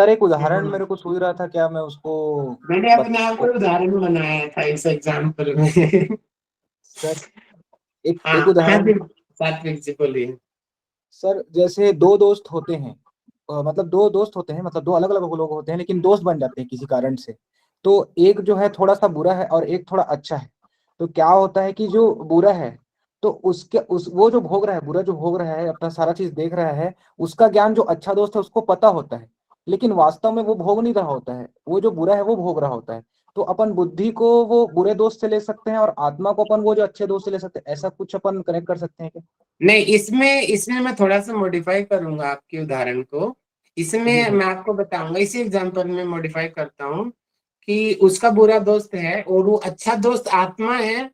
Speaker 9: में।
Speaker 6: एक उदाहरण मेरे को सूझ रहा था, क्या मैं उसको
Speaker 2: मैंने अपने आप को उदाहरण बनाया था इस एग्जाम्पल में।
Speaker 6: सर एक
Speaker 2: हाँ,
Speaker 6: उदाहरण।
Speaker 2: सात्विक जी बोलिए।
Speaker 6: सर जैसे दो दोस्त होते हैं, मतलब दो दोस्त होते हैं, मतलब दो अलग अलग लोग होते हैं, लेकिन दोस्त बन जाते हैं किसी कारण से। तो एक जो है थोड़ा सा बुरा है और एक थोड़ा अच्छा है। तो क्या होता है कि जो बुरा है, तो उसके उस वो जो भोग रहा है, बुरा जो भोग रहा है, अपना सारा चीज देख रहा है, उसका ज्ञान जो अच्छा दोस्त है उसको पता होता है, लेकिन वास्तव में वो भोग नहीं रहा होता है, वो जो बुरा है वो भोग रहा होता है। तो अपन बुद्धि को वो बुरे दोस्त से ले सकते हैं और आत्मा को अपन वो जो अच्छे दोस्त से ले सकते हैं, ऐसा कुछ अपन कनेक्ट कर सकते हैं क्या?
Speaker 2: नहीं, इसमें मैं थोड़ा सा मॉडिफाई करूंगा आपके उदाहरण को। इसमें मैं आपको बताऊंगा, इसी एग्जांपल में मॉडिफाई करता हूँ कि उसका बुरा दोस्त है और वो अच्छा दोस्त आत्मा है,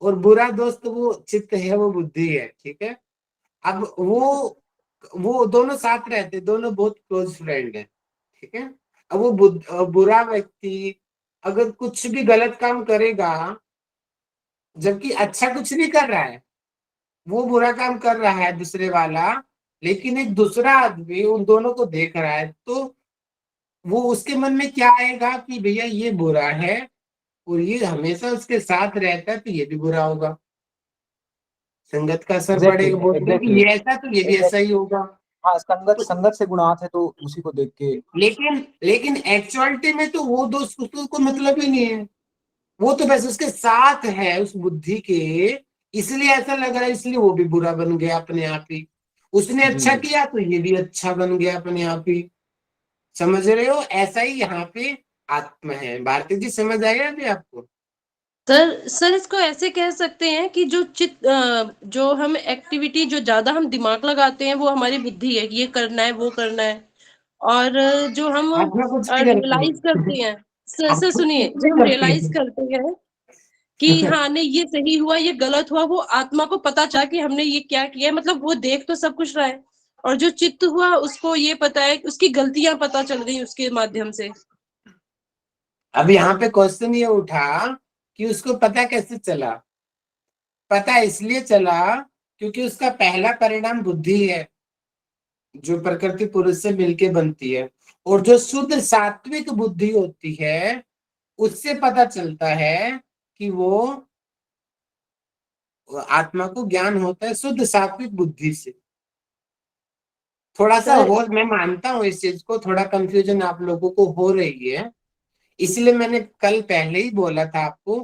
Speaker 2: और बुरा दोस्त वो चित्त है, वो बुद्धि है, ठीक है। अब वो दोनों साथ रहते, दोनों बहुत क्लोज फ्रेंड है, ठीक है। अब वो बुरा व्यक्ति अगर कुछ भी गलत काम करेगा, जबकि अच्छा कुछ नहीं कर रहा है, वो बुरा काम कर रहा है दूसरे वाला, लेकिन एक दूसरा आदमी उन दोनों को देख रहा है, तो वो उसके मन में क्या आएगा कि भैया ये बुरा है और ये हमेशा उसके साथ रहता है, तो ये भी बुरा होगा, संगत का असर
Speaker 6: एग्जैक्टली
Speaker 2: पड़ेगा, बोलते कि
Speaker 6: एग्जैक्टली
Speaker 2: ये ऐसा तो ये भी ऐसा ही होगा।
Speaker 6: हाँ, संगत
Speaker 2: तो
Speaker 6: संगत से गुणात है, तो उसी को देख के।
Speaker 2: लेकिन एक्चुअलिटी में तो वो दोस्त उसको कोई मतलब ही नहीं है, वो तो बस उसके साथ है उस बुद्धि के, इसलिए ऐसा लग रहा है, इसलिए वो भी बुरा बन गया अपने आप ही। उसने
Speaker 6: जी
Speaker 2: अच्छा
Speaker 6: जी
Speaker 2: किया तो ये भी अच्छा बन गया अपने आप ही। समझ रहे हो, ऐसा ही यहाँ पे आत्मा है। भारती जी समझ आया अभी आपको?
Speaker 8: सर इसको ऐसे कह सकते हैं कि जो हम एक्टिविटी जो ज्यादा हम दिमाग लगाते हैं वो हमारी बुद्धि है कि ये करना है वो करना है, और जो हम
Speaker 2: आत्मा कुछ नहीं करती
Speaker 8: रियलाइज करते हैं, सर
Speaker 2: आत्मा
Speaker 8: सुनिए,
Speaker 2: कुछ
Speaker 8: जो
Speaker 2: नहीं
Speaker 8: हम रियलाइज
Speaker 2: करती
Speaker 8: करते हैं कि हाँ नहीं ये सही हुआ ये गलत हुआ, वो आत्मा को पता चला कि हमने ये क्या किया है, मतलब वो देख तो सब कुछ रहा है, और जो चित्त हुआ उसको ये पता है, उसकी गलतियां पता चल गई उसके माध्यम से।
Speaker 2: अब यहाँ पे क्वेश्चन ये उठा कि उसको पता कैसे चला। पता इसलिए चला क्योंकि उसका पहला परिणाम बुद्धि है, जो प्रकृति पुरुष से मिलके बनती है, और जो शुद्ध सात्विक बुद्धि होती है उससे पता चलता है कि वो आत्मा को ज्ञान होता है शुद्ध सात्विक बुद्धि से। थोड़ा सा
Speaker 7: सर
Speaker 2: हो, मैं मानता हूँ इस चीज को, थोड़ा कंफ्यूजन आप लोगों को हो रही है, इसलिए मैंने कल पहले ही बोला था आपको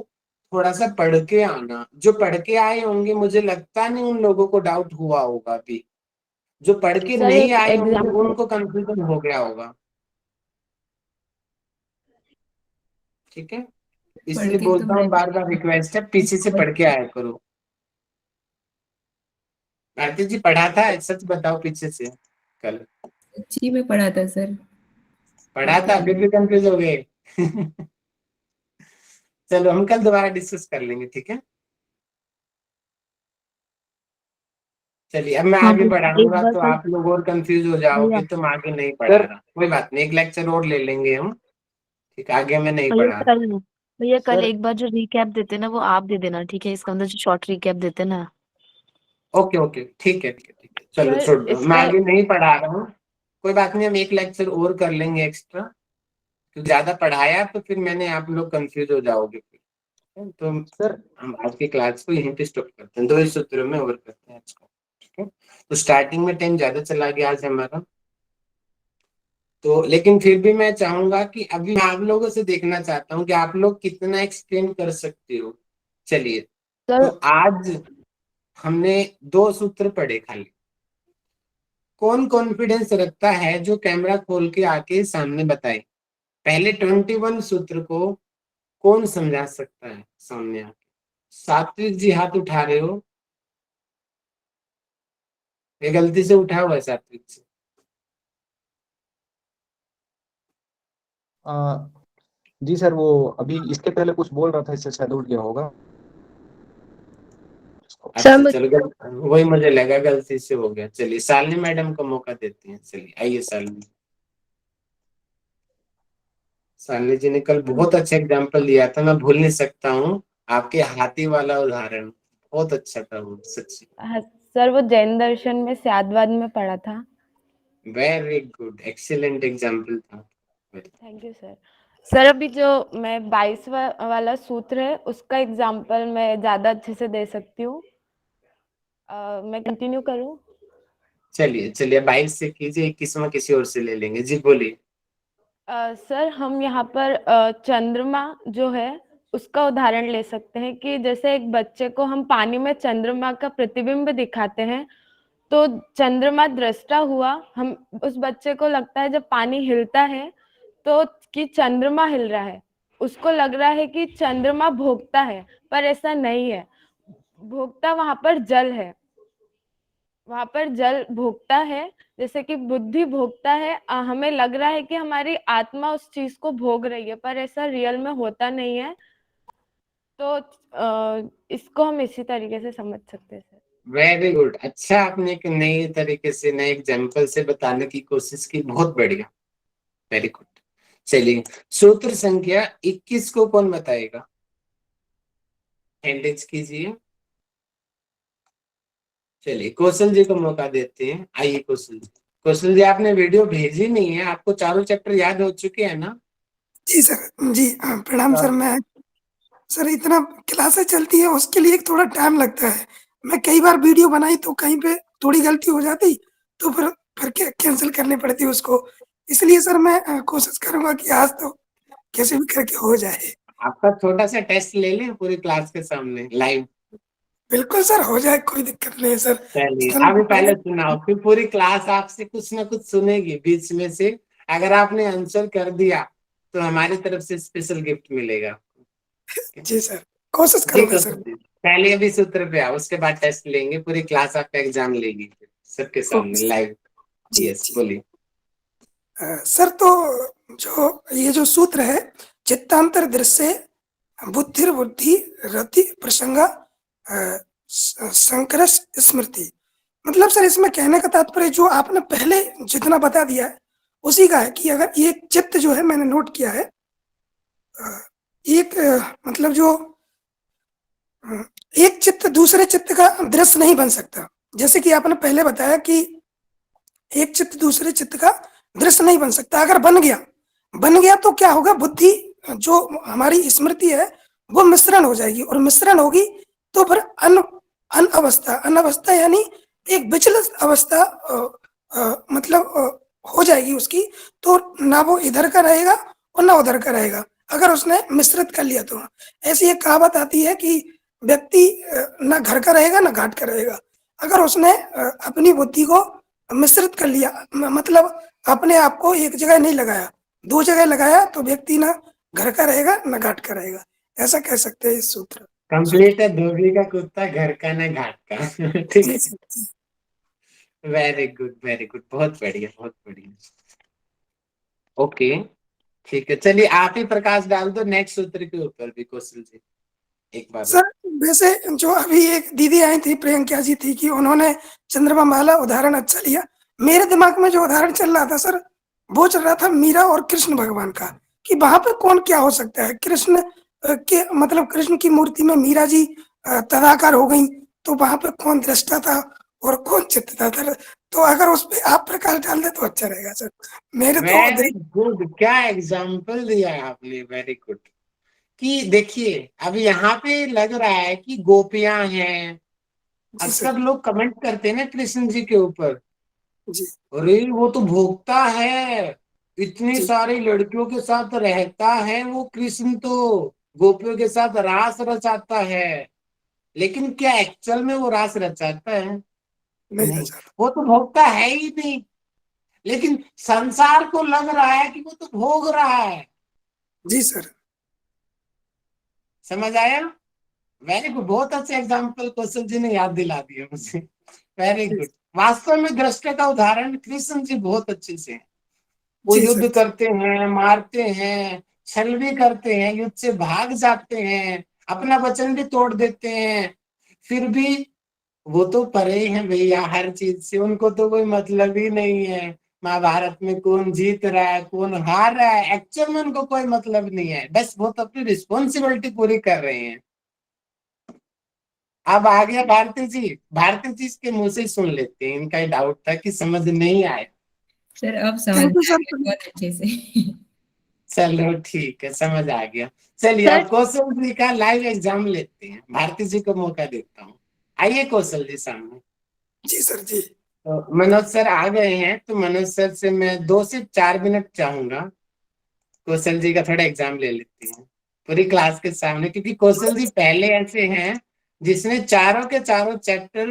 Speaker 2: थोड़ा सा पढ़ के आना। जो पढ़ के आए होंगे मुझे लगता नहीं उन लोगों को डाउट हुआ होगा अभी, जो पढ़ के
Speaker 7: सर
Speaker 2: नहीं
Speaker 7: एक
Speaker 2: आए होंगे
Speaker 7: एग्जाम्पल
Speaker 2: उनको कंफ्यूजन हो गया होगा। ठीक है,
Speaker 9: पढ़
Speaker 2: इसलिए
Speaker 9: के तो
Speaker 2: बोलता हूँ,
Speaker 9: मैं
Speaker 2: बार बार रिक्वेस्ट है पीछे से पढ़ के आया करो। भारती जी पढ़ा था, सच बताओ पीछे से कल
Speaker 9: जी में पढ़ा था सर।
Speaker 2: पढ़ा
Speaker 9: पढ़ के
Speaker 2: था,
Speaker 9: नहीं।
Speaker 2: फिर भी कंफ्यूज हो गए। चलो हम कल दोबारा डिस्कस कर लेंगे, ठीक है। चलिए अब मैं
Speaker 5: हाँ
Speaker 2: आगे
Speaker 5: बस एक
Speaker 2: बढ़ाऊंगा
Speaker 5: बार
Speaker 2: तो
Speaker 5: कल
Speaker 2: आप लोग और कंफ्यूज हो
Speaker 5: भैया
Speaker 2: जाओगे, तुम आगे नहीं पढ़ा
Speaker 6: सर
Speaker 2: रहा, कोई बात नहीं, एक लेक्चर और ले लेंगे हम, ठीक है, आगे मैं नहीं
Speaker 5: भैया
Speaker 2: पढ़ा रहा।
Speaker 5: कल भैया कल
Speaker 6: सर
Speaker 5: एक बार जो रिकैप देते ना वो आप दे देना, ठीक है? इसका अंदर जो शॉर्ट रिकैप देते ना।
Speaker 2: ओके ओके ठीक है ठीक है ठीक है, चलो
Speaker 7: सर
Speaker 2: छोड़ दो, मैं
Speaker 7: इसका
Speaker 2: आगे नहीं पढ़ा रहा हूँ। कोई बात नहीं, हम एक लेक्चर और कर लेंगे एक्स्ट्रा, क्योंकि ज्यादा पढ़ाया तो फिर मैंने आप लोग कंफ्यूज हो जाओगे फिर, तो
Speaker 6: सर
Speaker 2: हम आज की क्लास को यहीं पे स्टॉप करते हैं, 2 ही सूत्रों में ओवर करते हैं आज को, ठीक है। तो स्टार्टिंग में टाइम ज्यादा चला गया आज हमारा, तो लेकिन फिर भी मैं चाहूंगा कि अभी मैं आप लोगों से देखना चाहता हूँ कि आप लोग कितना एक्सप्लेन कर सकते हो। चलिए, तो
Speaker 7: सर
Speaker 2: आज हमने 2 सूत्र पढ़े खाली। कौन कॉन्फिडेंस रखता है जो कैमरा खोल के आके सामने बताए? पहले 21 सूत्र को कौन समझा सकता है सामने आके? सात्विक जी हाथ उठा रहे हो, ये गलती से उठा हुआ है सात्विक जी।
Speaker 6: अ, जी सर, वो अभी इसके पहले कुछ बोल रहा था, इससे शायद उठ गया होगा।
Speaker 4: सर
Speaker 2: अच्छा चलो, वही मुझे लगा गलती से हो गया। चलिए शालिनी मैडम को मौका देते हैं, चलिए आइए शालिनी। शालिनी जी ने कल बहुत अच्छा एग्जाम्पल दिया था, मैं भूल नहीं सकता हूँ, आपके हाथी वाला उदाहरण बहुत अच्छा था वो, सच्ची।
Speaker 7: हाँ, सर वो जैन दर्शन में स्यादवाद में पढ़ा था।
Speaker 2: वेरी गुड, एक्सीलेंट एग्जाम्पल था।
Speaker 7: Thank you sir. सर अभी जो मैं 22 वाला सूत्र है उसका एग्जाम्पल मैं ज्यादा अच्छे से दे सकती हूँ। मैं कंटिन्यू करूँ?
Speaker 2: चलिए चलिए 22 से कीजिए, 21वां किसी और से ले लेंगे, जी बोलिए।
Speaker 7: सर हम यहाँ पर चंद्रमा जो है उसका उदाहरण ले सकते हैं कि जैसे एक बच्चे को हम पानी में चंद्रमा का प्रतिबिंब दिखाते हैं, तो चंद्रमा दृष्टा हुआ, हम उस बच्चे को लगता है जब पानी हिलता है तो कि चंद्रमा हिल रहा है, उसको लग रहा है कि चंद्रमा भोगता है, पर ऐसा नहीं है। भोगता वहां पर जल है, वहां पर जल भोगता है, जैसे कि बुद्धि भोगता है। हमें लग रहा है कि हमारी आत्मा उस चीज को भोग रही है, पर ऐसा रियल में होता नहीं है। तो इसको हम इसी तरीके से समझ सकते हैं सर।
Speaker 2: वेरी गुड, अच्छा आपने एक नई तरीके से नए एग्जाम्पल से बताने की कोशिश की, बहुत बढ़िया, वेरी गुड। चलिए सूत्र संख्या 21 को कौन बताएगा? हैंडेज कीजिए। चलिए कौशल जी को मौका देते हैं, आइए कौशल जी। कौशल जी आपने वीडियो भेजी नहीं है, आपको चारों चैप्टर याद हो चुके हैं ना?
Speaker 10: जी सर, जी प्रणाम सर। मैं सर इतना क्लासेस चलती है उसके लिए थोड़ा टाइम लगता है। मैं कई बार वीडियो बनाई तो कहीं पे थोड़ी गलती हो जाती, तो फिर कैंसिल करनी पड़ती उसको। इसलिए सर मैं कोशिश करूंगा कि आज तो कैसे भी करके हो जाए।
Speaker 2: आपका छोटा सा टेस्ट ले लें पूरी क्लास के सामने लाइव।
Speaker 10: बिल्कुल सर, हो जाए, कोई दिक्कत नहीं है सर।
Speaker 2: चलिए
Speaker 10: इतना
Speaker 2: अभी पहले
Speaker 10: पहले
Speaker 2: सुनाओ, फिर पूरी क्लास आपसे कुछ ना कुछ सुनेगी बीच में से। अगर आपने आंसर कर दिया तो हमारी तरफ से स्पेशल गिफ्ट मिलेगा।
Speaker 10: जी सर। कोशिश
Speaker 2: ठीक
Speaker 10: करूंगा
Speaker 2: है
Speaker 10: सर।
Speaker 2: सर। पहले अभी सूत्र पे आओ, उसके बाद टेस्ट लेंगे, पूरी क्लास आपका एग्जाम लेगी सबके सामने
Speaker 10: ओके
Speaker 2: लाइव।
Speaker 10: जी
Speaker 2: यस
Speaker 10: जी।
Speaker 2: बोलिए।
Speaker 10: सर तो जो ये जो सूत्र है, चित्तांतर दृश्य बुद्धिर्बुद्धि रति प्रसंगा संकर स्मृति, मतलब सर इसमें कहने का तात्पर्य जो आपने पहले जितना बता दिया है उसी का है कि अगर ये चित्त जो है मैंने नोट किया है, एक मतलब जो एक चित्त दूसरे चित्त का दृश्य नहीं बन सकता। जैसे कि आपने पहले बताया कि एक चित्त दूसरे चित्त का दृश्य नहीं बन सकता। अगर बन गया तो क्या होगा, बुद्धि जो हमारी स्मृति है वो मिश्रण हो जाएगी, और मिश्रण होगी तो फिर अनवस्था यानी एक विचलित अवस्था मतलब हो जाएगी उसकी, तो ना वो इधर का रहेगा और ना उधर का रहेगा अगर उसने मिश्रित कर लिया तो। ऐसी एक कहावत आती है कि व्यक्ति ना घर का रहेगा ना घाट का रहेगा। अगर उसने अपनी बुद्धि को मिश्रित कर लिया, मतलब अपने आप को एक जगह नहीं लगाया, दो जगह लगाया, तो व्यक्ति ना घर का रहेगा ना घाट का रहेगा, ऐसा कह सकते हैं इस सूत्र।
Speaker 2: कंप्लीट है, धोबी का कुत्ता घर का ना घाट का। ठीक
Speaker 10: जी
Speaker 2: है,
Speaker 10: जी
Speaker 2: वेरी गुड वेरी गुड, बहुत बढ़िया बहुत बढ़िया। ओके ठीक है, चलिए आप ही प्रकाश डाल दो नेक्स्ट सूत्र के ऊपर भी कौशल जी एक बार।
Speaker 10: सर, वैसे जो अभी एक दीदी आई थी प्रियंका जी थी कि उन्होंने चंद्रमा माला उदाहरण अच्छा लिया। मेरे दिमाग में जो उदाहरण चल रहा था सर, वो चल रहा था मीरा और कृष्ण भगवान का, कि वहां पे कौन क्या हो सकता है। कृष्ण के मतलब कृष्ण की मूर्ति में मीरा जी तदाकार हो गई, तो वहां पे कौन दृष्टा था और कौन चित्ता था। तो अगर उस पर आप प्रकाश डाल दे तो अच्छा रहेगा सर। मेरे तो
Speaker 2: वेरी गुड, क्या एग्जाम्पल दिया है आपने, वेरी गुड। कि देखिए अब यहाँ पे लग रहा है कि गोपियां हैं,
Speaker 10: जी
Speaker 2: अक्सर
Speaker 10: सर
Speaker 2: लोग कमेंट करते हैं ना कृष्ण जी के ऊपर,
Speaker 10: जी
Speaker 2: अरे वो तो भोगता है, इतनी
Speaker 10: जी
Speaker 2: सारी लड़कियों के साथ रहता है वो कृष्ण, तो गोपियों के साथ रास रचाता है। लेकिन क्या एक्चुअल में वो रास रचाता है?
Speaker 10: नहीं
Speaker 2: नहीं,
Speaker 10: अच्छा।
Speaker 2: वो तो भोगता है ही नहीं। लेकिन संसार को लग रहा है कि वो तो भोग रहा है।
Speaker 10: जी सर
Speaker 2: समझ आया? वेरी गुड, बहुत अच्छे एग्जाम्पल कौशल जी ने याद दिला दिया मुझे। Very good. वास्तव में दृष्टि का उदाहरण कृष्ण जी बहुत अच्छे से हैं। वो
Speaker 10: जी
Speaker 2: युद्ध
Speaker 10: सर
Speaker 2: करते हैं, मारते हैं, छल भी करते हैं, युद्ध से भाग जाते हैं, अपना वचन भी तोड़ देते हैं, फिर भी वो तो परे हैं भैया हर चीज से, उनको तो कोई मतलब ही नहीं है महाभारत में कौन जीत रहा है कौन हार रहा है, एक्चुअल में उनको कोई मतलब नहीं है, बस वो तो अपनी रिस्पॉन्सिबिलिटी पूरी कर रहे हैं। अब आ गया भारती जी, भारती जी के मुंह से ही सुन लेते हैं, इनका ही डाउट था कि समझ नहीं आया।
Speaker 9: सर अब समझ
Speaker 10: थैंक
Speaker 9: में
Speaker 10: यू
Speaker 9: आ
Speaker 10: सर।
Speaker 9: गया बहुत अच्छे से।
Speaker 2: चलो ठीक है, समझ आ गया। चलिए
Speaker 4: सर
Speaker 2: अब कौशल जी का लाइव एग्जाम लेते हैं, भारती जी को मौका देता हूँ। आइए कौशल जी सामने।
Speaker 10: जी सर जी
Speaker 2: तो मनोज सर आ गए हैं, तो मनोज सर से मैं 2 से 4 मिनट चाहूंगा, कौशल जी का थोड़ा एग्जाम ले लेते हैं पूरी क्लास के सामने, क्योंकि कौशल जी पहले ऐसे हैं जिसने चारों के चारों चैप्टर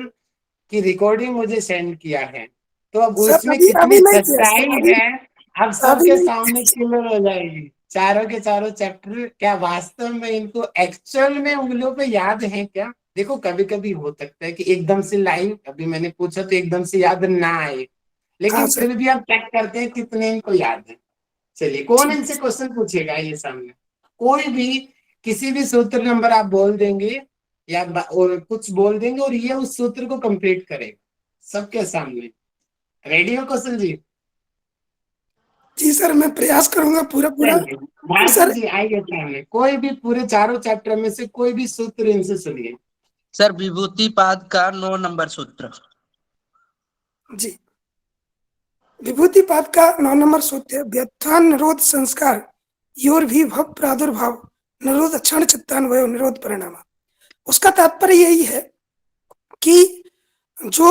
Speaker 2: की रिकॉर्डिंग मुझे सेंड किया है, तो अब
Speaker 10: सर
Speaker 2: उसमें
Speaker 10: अभी
Speaker 2: कितनी
Speaker 10: अभी नहीं किया
Speaker 2: सच्चाई
Speaker 10: सर, अभी
Speaker 2: है अब
Speaker 10: अभी
Speaker 2: सबके
Speaker 10: नहीं
Speaker 2: सामने क्लियर हो जाएगी। चारों के चारों चैप्टर क्या वास्तव में इनको एक्चुअल में उंगलियों पे याद है क्या? देखो कभी कभी हो सकता है कि एकदम से लाइव अभी मैंने पूछा तो एकदम से याद ना आए,
Speaker 10: हाँ
Speaker 2: लेकिन
Speaker 10: सर
Speaker 2: फिर भी आप चेक करते हैं कितने इनको याद है। चलिए कौन
Speaker 10: ठीक
Speaker 2: इनसे क्वेश्चन पूछेगा ये सामने? कोई भी किसी भी सूत्र नंबर आप बोल देंगे या और कुछ बोल देंगे और ये उस सूत्र को कंप्लीट करेगा सबके सामने। रेडी हो कौशल जी?
Speaker 10: जी सर, मैं प्रयास करूंगा पूरा पूरा।
Speaker 2: चलिए भारती
Speaker 10: सर
Speaker 2: जी आइए सामने, कोई भी पूरे चारों चैप्टर में से कोई भी सूत्र इनसे सुनिए।
Speaker 11: सर विभूतिपाद का 9 नंबर सूत्र।
Speaker 10: जी, विभूतिपाद का 9 नंबर सूत्र है, व्युत्थान निरोध संस्कार योर भी भव प्रादुर्भाव निरोध क्षण चित्तान्वय निरोध परिणाम। उसका तात्पर्य यही है कि जो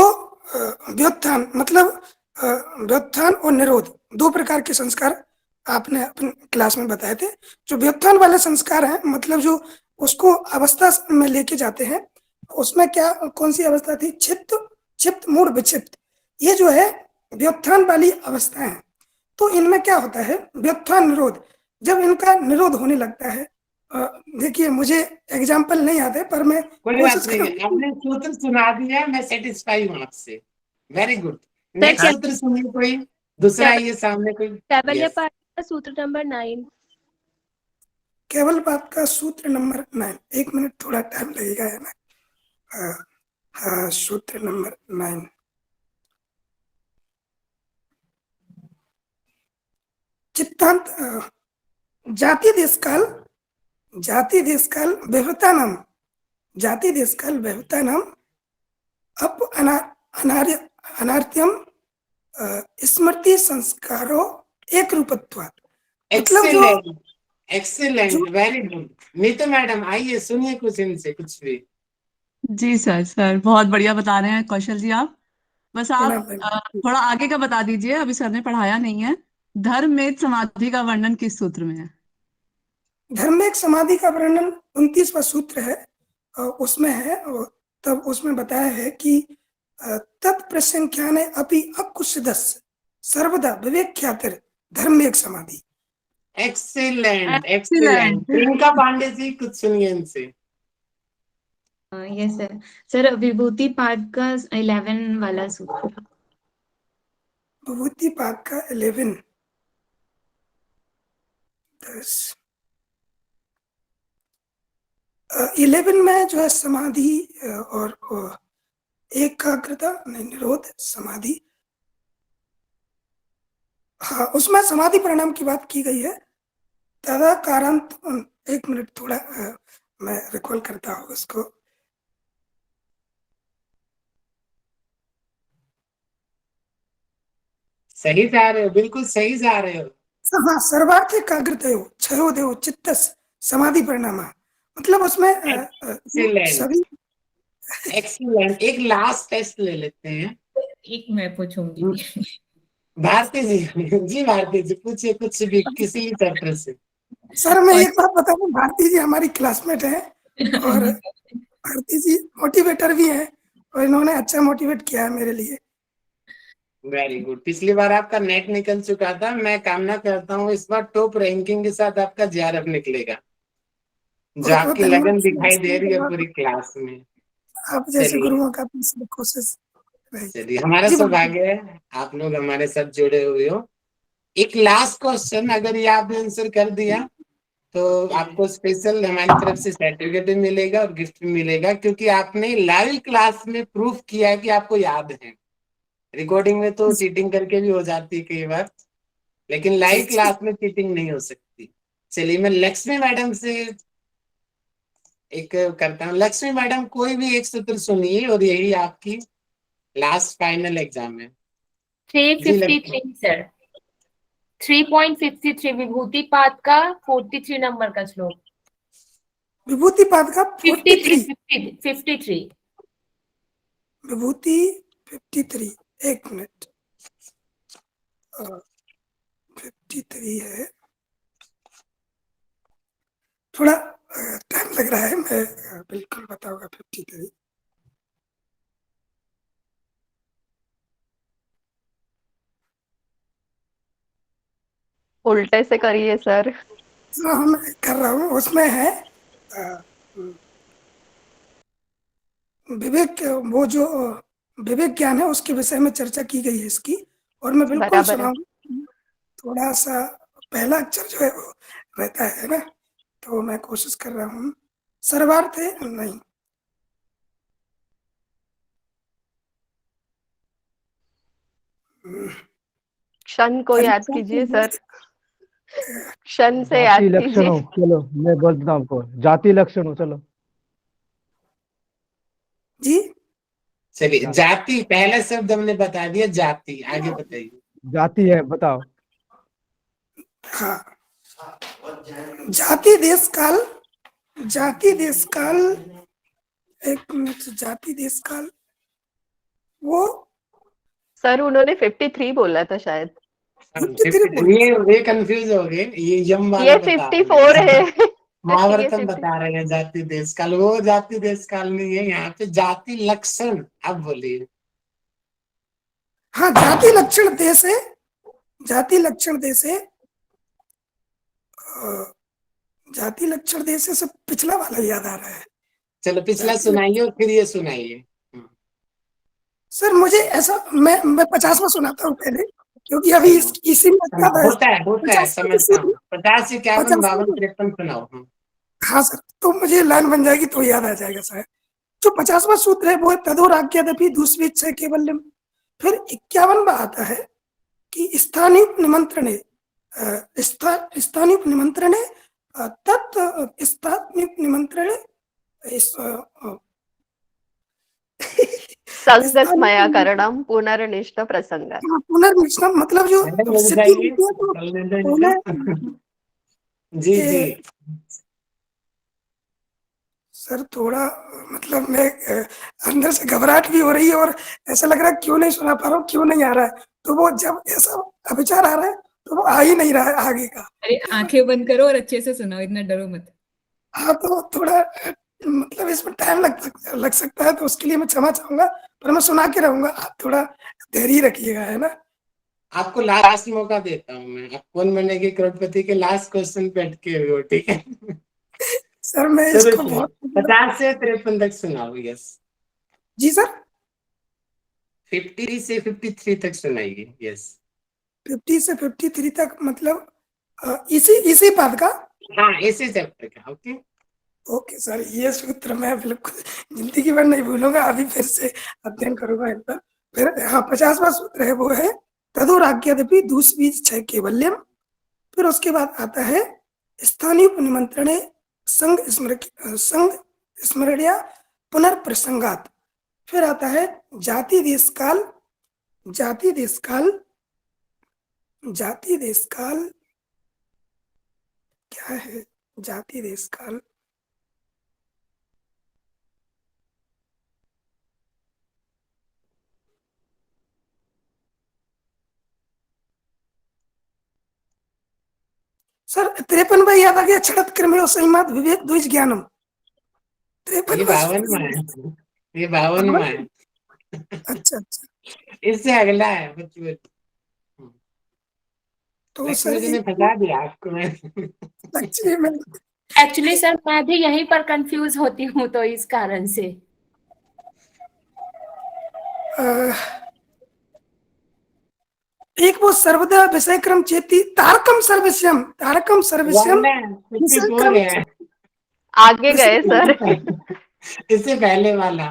Speaker 10: व्युत्थान मतलब व्युत्थान और निरोध दो प्रकार के संस्कार आपने अपनी क्लास में बताए थे। जो व्युत्थान वाले संस्कार हैं, मतलब जो उसको अवस्था में लेके जाते हैं, उसमें क्या कौन सी अवस्था थी, क्षिप्त क्षिप्त मूढ़ विक्षिप्त, ये जो है व्युत्थान वाली अवस्था है। तो इनमें क्या होता है, व्युत्थान निरोध, जब इनका निरोध होने लगता है देखिए मुझे एग्जाम्पल नहीं आते, पर मैं
Speaker 2: कोई
Speaker 10: कोशिश
Speaker 2: बात नहीं,
Speaker 10: करूंगा।
Speaker 2: आपने सूत्र सुना दिया, मैं सेटिस्फाई हूँ आपसे। Very good.
Speaker 4: सर
Speaker 2: नेक्स्ट सूत्र सुनिए, कोई दूसरा आइए सामने कोई।
Speaker 4: कैवल्य
Speaker 2: Yes.
Speaker 4: पाठ का सूत्र नंबर 9।
Speaker 10: केवल बात का सूत्र नंबर 9। एक मिनट, थोड़ा टाइम लगेगा, है ना। हाँ, सूत्र नंबर 9। चित्तांत जाति देशकाल व्यवधानम, जाति देशकाल व्यवधानम अप अनार्त्यम स्मृति संस्कारो एक रूपत्वात्। मतलब जो
Speaker 2: excellent, excellent, very good. Neetu madam आइए, सुनिए कुछ इनसे, कुछ भी।
Speaker 1: जी सर बहुत बढ़िया बता रहे हैं कौशल जी आप। बस आप थोड़ा आगे का बता दीजिए, अभी सर ने पढ़ाया नहीं है। धर्म में समाधि का वर्णन किस सूत्र में है?
Speaker 10: धर्म में एक समाधि का वर्णन 29वां सूत्र है, उसमें है। और तब उसमें बताया है कि तत्प्रसंख्यान अपि अकुशदस्य सर्वदा विवेक ख्यातिर धर्म में एक समाधि।
Speaker 2: Excellent, excellent. प्रियंका पांडे जी, कुछ सुनिए इनसे।
Speaker 3: Yes sir. सर विभूति पाठ का 11 वाला सूत्र।
Speaker 10: विभूति पाठ का 11 में जो है समाधि और एकाग्रता, नहीं, निरोध समाधि। हाँ, उसमें समाधि परिणाम की बात की गई है। तदा कारांत, एक मिनट, थोड़ा मैं रिकॉल करता हूँ उसको।
Speaker 2: सही जा रहे हो, बिल्कुल सही जा रहे हो।
Speaker 10: हाँ, सर्वार्थ एकाग्रतयो क्षयोदेव चित्तस् समाधि परिणाम। मतलब उसमें
Speaker 2: एक्सीलेंट,
Speaker 10: सभी।
Speaker 2: एक्सीलेंट। एक लास्ट टेस्ट ले लेते हैं।
Speaker 9: एक मैं पूछूंगी।
Speaker 2: भारती जी, जी भारती जी पूछिए कुछ भी, किसी भी चैप्टर से।
Speaker 10: सर मैं एक बात बता दूं, भारती जी हमारी क्लासमेट है और भारती जी मोटिवेटर भी है, और इन्होंने अच्छा मोटिवेट किया है मेरे लिए।
Speaker 2: Very good. पिछली बार आपका नेट निकल चुका था, मैं कामना करता हूँ इस बार टॉप रैंकिंग के साथ आपका जेआरएफ निकलेगा, जो
Speaker 10: बहुत बहुत
Speaker 2: आपकी लगन दिखाई दे रही है
Speaker 10: धन्यवाद।
Speaker 2: पूरी क्लास में।
Speaker 10: आप जैसे
Speaker 2: चलिए,
Speaker 10: गुरुओं का कोशिश रहेगी।
Speaker 2: चलिए, हमारा
Speaker 10: जी
Speaker 2: सौभाग्य है आप लोग हमारे साथ जुड़े हुए हो। एक लास्ट क्वेश्चन, अगर ये आपने आंसर कर दिया तो आपको स्पेशल हमारी तरफ से सर्टिफिकेट भी मिलेगा और गिफ्ट भी मिलेगा, क्योंकि आपने लाइव क्लास में प्रूफ किया है कि आपको याद है। रिकॉर्डिंग में तो चीटिंग करके भी हो जाती है कई बार, लेकिन लाइव क्लास में चीटिंग नहीं हो सकती। चलिए, मैं लक्ष्मी मैडम से एक करता हूँ। लक्ष्मी मैडम कोई भी एक सूत्र सुनिए और यही आपकी लास्ट फाइनल एग्जाम है।
Speaker 12: 353 सर। 3.53 विभूति पाद का 43 नंबर का श्लोक।
Speaker 10: विभूति पाद का 43।
Speaker 12: 53
Speaker 10: विभूति 53। एक मिनट, 53 है, थोड़ा टाइम लग रहा है, मैं बिल्कुल बताऊंगा। 53
Speaker 7: उल्टे से करिए सर।
Speaker 10: जो हम कर रहा हूँ उसमें है विवेक, वो जो विवेक ज्ञान है उसके विषय में चर्चा की गई है इसकी, और मैं बिल्कुल
Speaker 7: बराबर है।
Speaker 10: सुनाऊंगा। थोड़ा सा पहला अक्षर जो है वो रहता है ना, तो मैं कोशिश कर रहा हूँ। सर्वार्थ है नहीं,
Speaker 7: क्षण को याद कीजिए सर, क्षण से याद
Speaker 6: जाति लक्षण
Speaker 7: कीजिए।
Speaker 6: हो, चलो मैं बोलता हूँ आपको, जाति लक्षण हो, चलो
Speaker 10: जी।
Speaker 2: चलिए, जाति पहला शब्द हमने बता दिया, जाति। आगे बताइए।
Speaker 6: जाति है, बताओ।
Speaker 10: हाँ, जाति देश काल, जाति देश काल, एक मिनट, जाति देश काल, वो
Speaker 7: सर उन्होंने 53 बोला था शायद।
Speaker 10: 53
Speaker 2: ये कंफ्यूज हो गए, ये यम वाला
Speaker 7: ये
Speaker 2: बता
Speaker 7: 54 है।
Speaker 2: महाभारतम बता रहे हैं जाति देश काल, वो जाति देश काल नहीं है। यहाँ पे जाति लक्षण। अब बोलिए।
Speaker 10: हाँ, जाति लक्षण देश है, जाति लक्षण देश है, जाति लक्षण देश से सब पिछला वाला याद आ रहा है।
Speaker 2: चलो पिछला
Speaker 10: जाति
Speaker 2: सुनाइए और फिर ये सुनाइए।
Speaker 10: सर मुझे ऐसा मैं 50वां सुनाता हूँ पहले, क्योंकि अभी इसी में
Speaker 2: होता है
Speaker 10: 50
Speaker 2: समझता हूँ। 50, 51, 52,
Speaker 10: 50
Speaker 2: 53 सुनाओ।
Speaker 10: हाँ सर, तो मुझे लाइन बन जाएगी तो याद आ जाएगा शायद। जो 50वां सूत्र है वो है तदोराज्ञादपि दूसवीच्छा केवल्यम। फिर 51वां आता है कि स्थानीय निमंत्रणे स्थानीय निमंत्रणे तत् स्थानीय निमंत्रणे
Speaker 7: संगस्मया करणम पुनर्निष्ठ प्रसंग।
Speaker 10: पुनर्निष्ठम मतलब जो सिद्धि होती है तो उन्हें
Speaker 2: जी जी
Speaker 10: सर थोड़ा मतलब मैं अंदर से घबराहट भी हो रही है और ऐसा लग रहा है क्यों नहीं सुना पा रहा हूँ, क्यों नहीं आ रहा है। तो वो जब ऐसा विचार आ रहा है तो वो आ ही नहीं रहा है आगे का।
Speaker 9: अरे आंखें बंद करो और अच्छे से सुनाओ, इतना डरो मत।
Speaker 10: हाँ तो थोड़ा मतलब इसमें टाइम लग सकता है, तो उसके लिए मैं क्षमा चाहूंगा, पर मैं सुना के रहूंगा। आप थोड़ा धैर्य रखिएगा, है ना।
Speaker 2: आपको लास्ट मौका देता हूँ मैं। आप कौन बनेगी करोड़पति के लास्ट क्वेश्चन पे अटके हुए हो, ठीक है।
Speaker 10: सर मैं इसको बहुत
Speaker 2: 50 से 53 तक सुनाओ। यस
Speaker 10: जी सर,
Speaker 2: 50 से 53 तक सुनाइए। यस
Speaker 10: 50 से 53 तक मतलब इसी पद का।
Speaker 2: हाँ इसी चैप्टर का। ओके
Speaker 10: ओके सर, ये सूत्र मैं बिल्कुल जिंदगी भर नहीं भूलूंगा, अभी फिर से अध्ययन करूंगा इनका। फिर हाँ 50वां सूत्र है वो है तदोराज्ञादपि दूसवीच्छा केवल्यम। फिर उसके बाद आता है स्थानीय निमंत्रणे संग स्मरणीय पुनर्प्रसंगात। फिर आता है जाति देश काल क्या है जाति देश काल। सर 53 याद आ गया, छड़त क्रमे संयमात विवेक द्विज ज्ञानम।
Speaker 2: 52वां है, ये 52वां है।
Speaker 10: अच्छा अच्छा,
Speaker 2: इससे अगला है बच्चों।
Speaker 10: तो सर
Speaker 2: जी ने बता दिया आपको। मैं
Speaker 12: एक्चुअली सर मैं भी यहीं पर कंफ्यूज होती हूँ, तो इस कारण से
Speaker 10: एक वो सर्वदा विषय क्रम चेती तारकम सर्वस्यम विषय क्रम
Speaker 7: आगे गए सर।
Speaker 2: इससे पहले वाला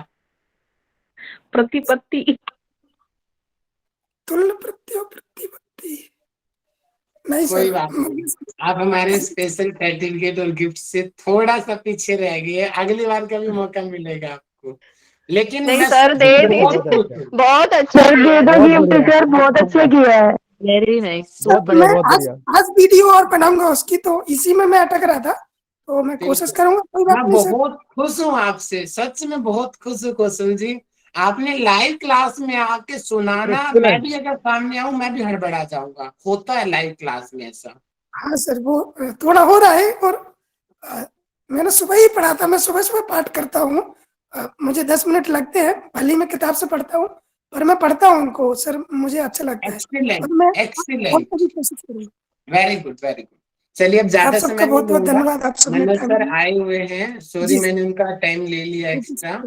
Speaker 5: प्रतिपत्ति।
Speaker 10: तुल्य प्रत्यो प्रतिपत्ति। नहीं
Speaker 2: कोई
Speaker 10: सर,
Speaker 2: बात नहीं, आप हमारे स्पेशल सर्टिफिकेट और गिफ्ट से थोड़ा सा पीछे रह गए। अगली बार का भी मौका मिलेगा आपको, लेकिन
Speaker 7: नहीं
Speaker 2: मैं
Speaker 7: सर दे दीजिए, बहुत अच्छा
Speaker 5: टीचर बहुत अच्छा किया है। वेरी नाइस,
Speaker 10: मैं आज वीडियो और बनाऊंगा उसकी, तो इसी में मैं अटक रहा था, तो मैं कोशिश करूंगा। कोई बात
Speaker 2: मैं
Speaker 10: नहीं सर।
Speaker 2: बहुत खुश हूँ आपसे, सच में बहुत खुश हूँ कौशल जी। आपने लाइव क्लास में आके सुनाना, मैं भी अगर सामने आऊँ मैं भी हड़बड़ा जाऊंगा। होता है लाइव क्लास में ऐसा।
Speaker 10: हाँ सर, वो थोड़ा हो रहा है, और मैंने सुबह ही पढ़ा था। मैं सुबह पाठ करता हूँ, मुझे 10 मिनट लगते हैं, भले मैं किताब से पढ़ता हूँ, पर मैं पढ़ता हूँ उनको सर, मुझे अच्छा लगता है।
Speaker 2: एक्सीलेंट,
Speaker 10: मैं
Speaker 2: एक्सीलेंट,
Speaker 10: कोशिश करूँगा।
Speaker 2: Very good, very good. चलिए अब ज्यादा
Speaker 10: आप सबका
Speaker 2: समय नहीं
Speaker 10: बहुत बहुत
Speaker 2: दूंगा।
Speaker 10: धन्यवाद। आप सबने
Speaker 2: मनोज
Speaker 10: टाइम
Speaker 2: सर
Speaker 10: दिया।
Speaker 2: आए हुए हैं, सॉरी
Speaker 10: जी
Speaker 2: मैंने उनका टाइम ले लिया एक्स्ट्रा।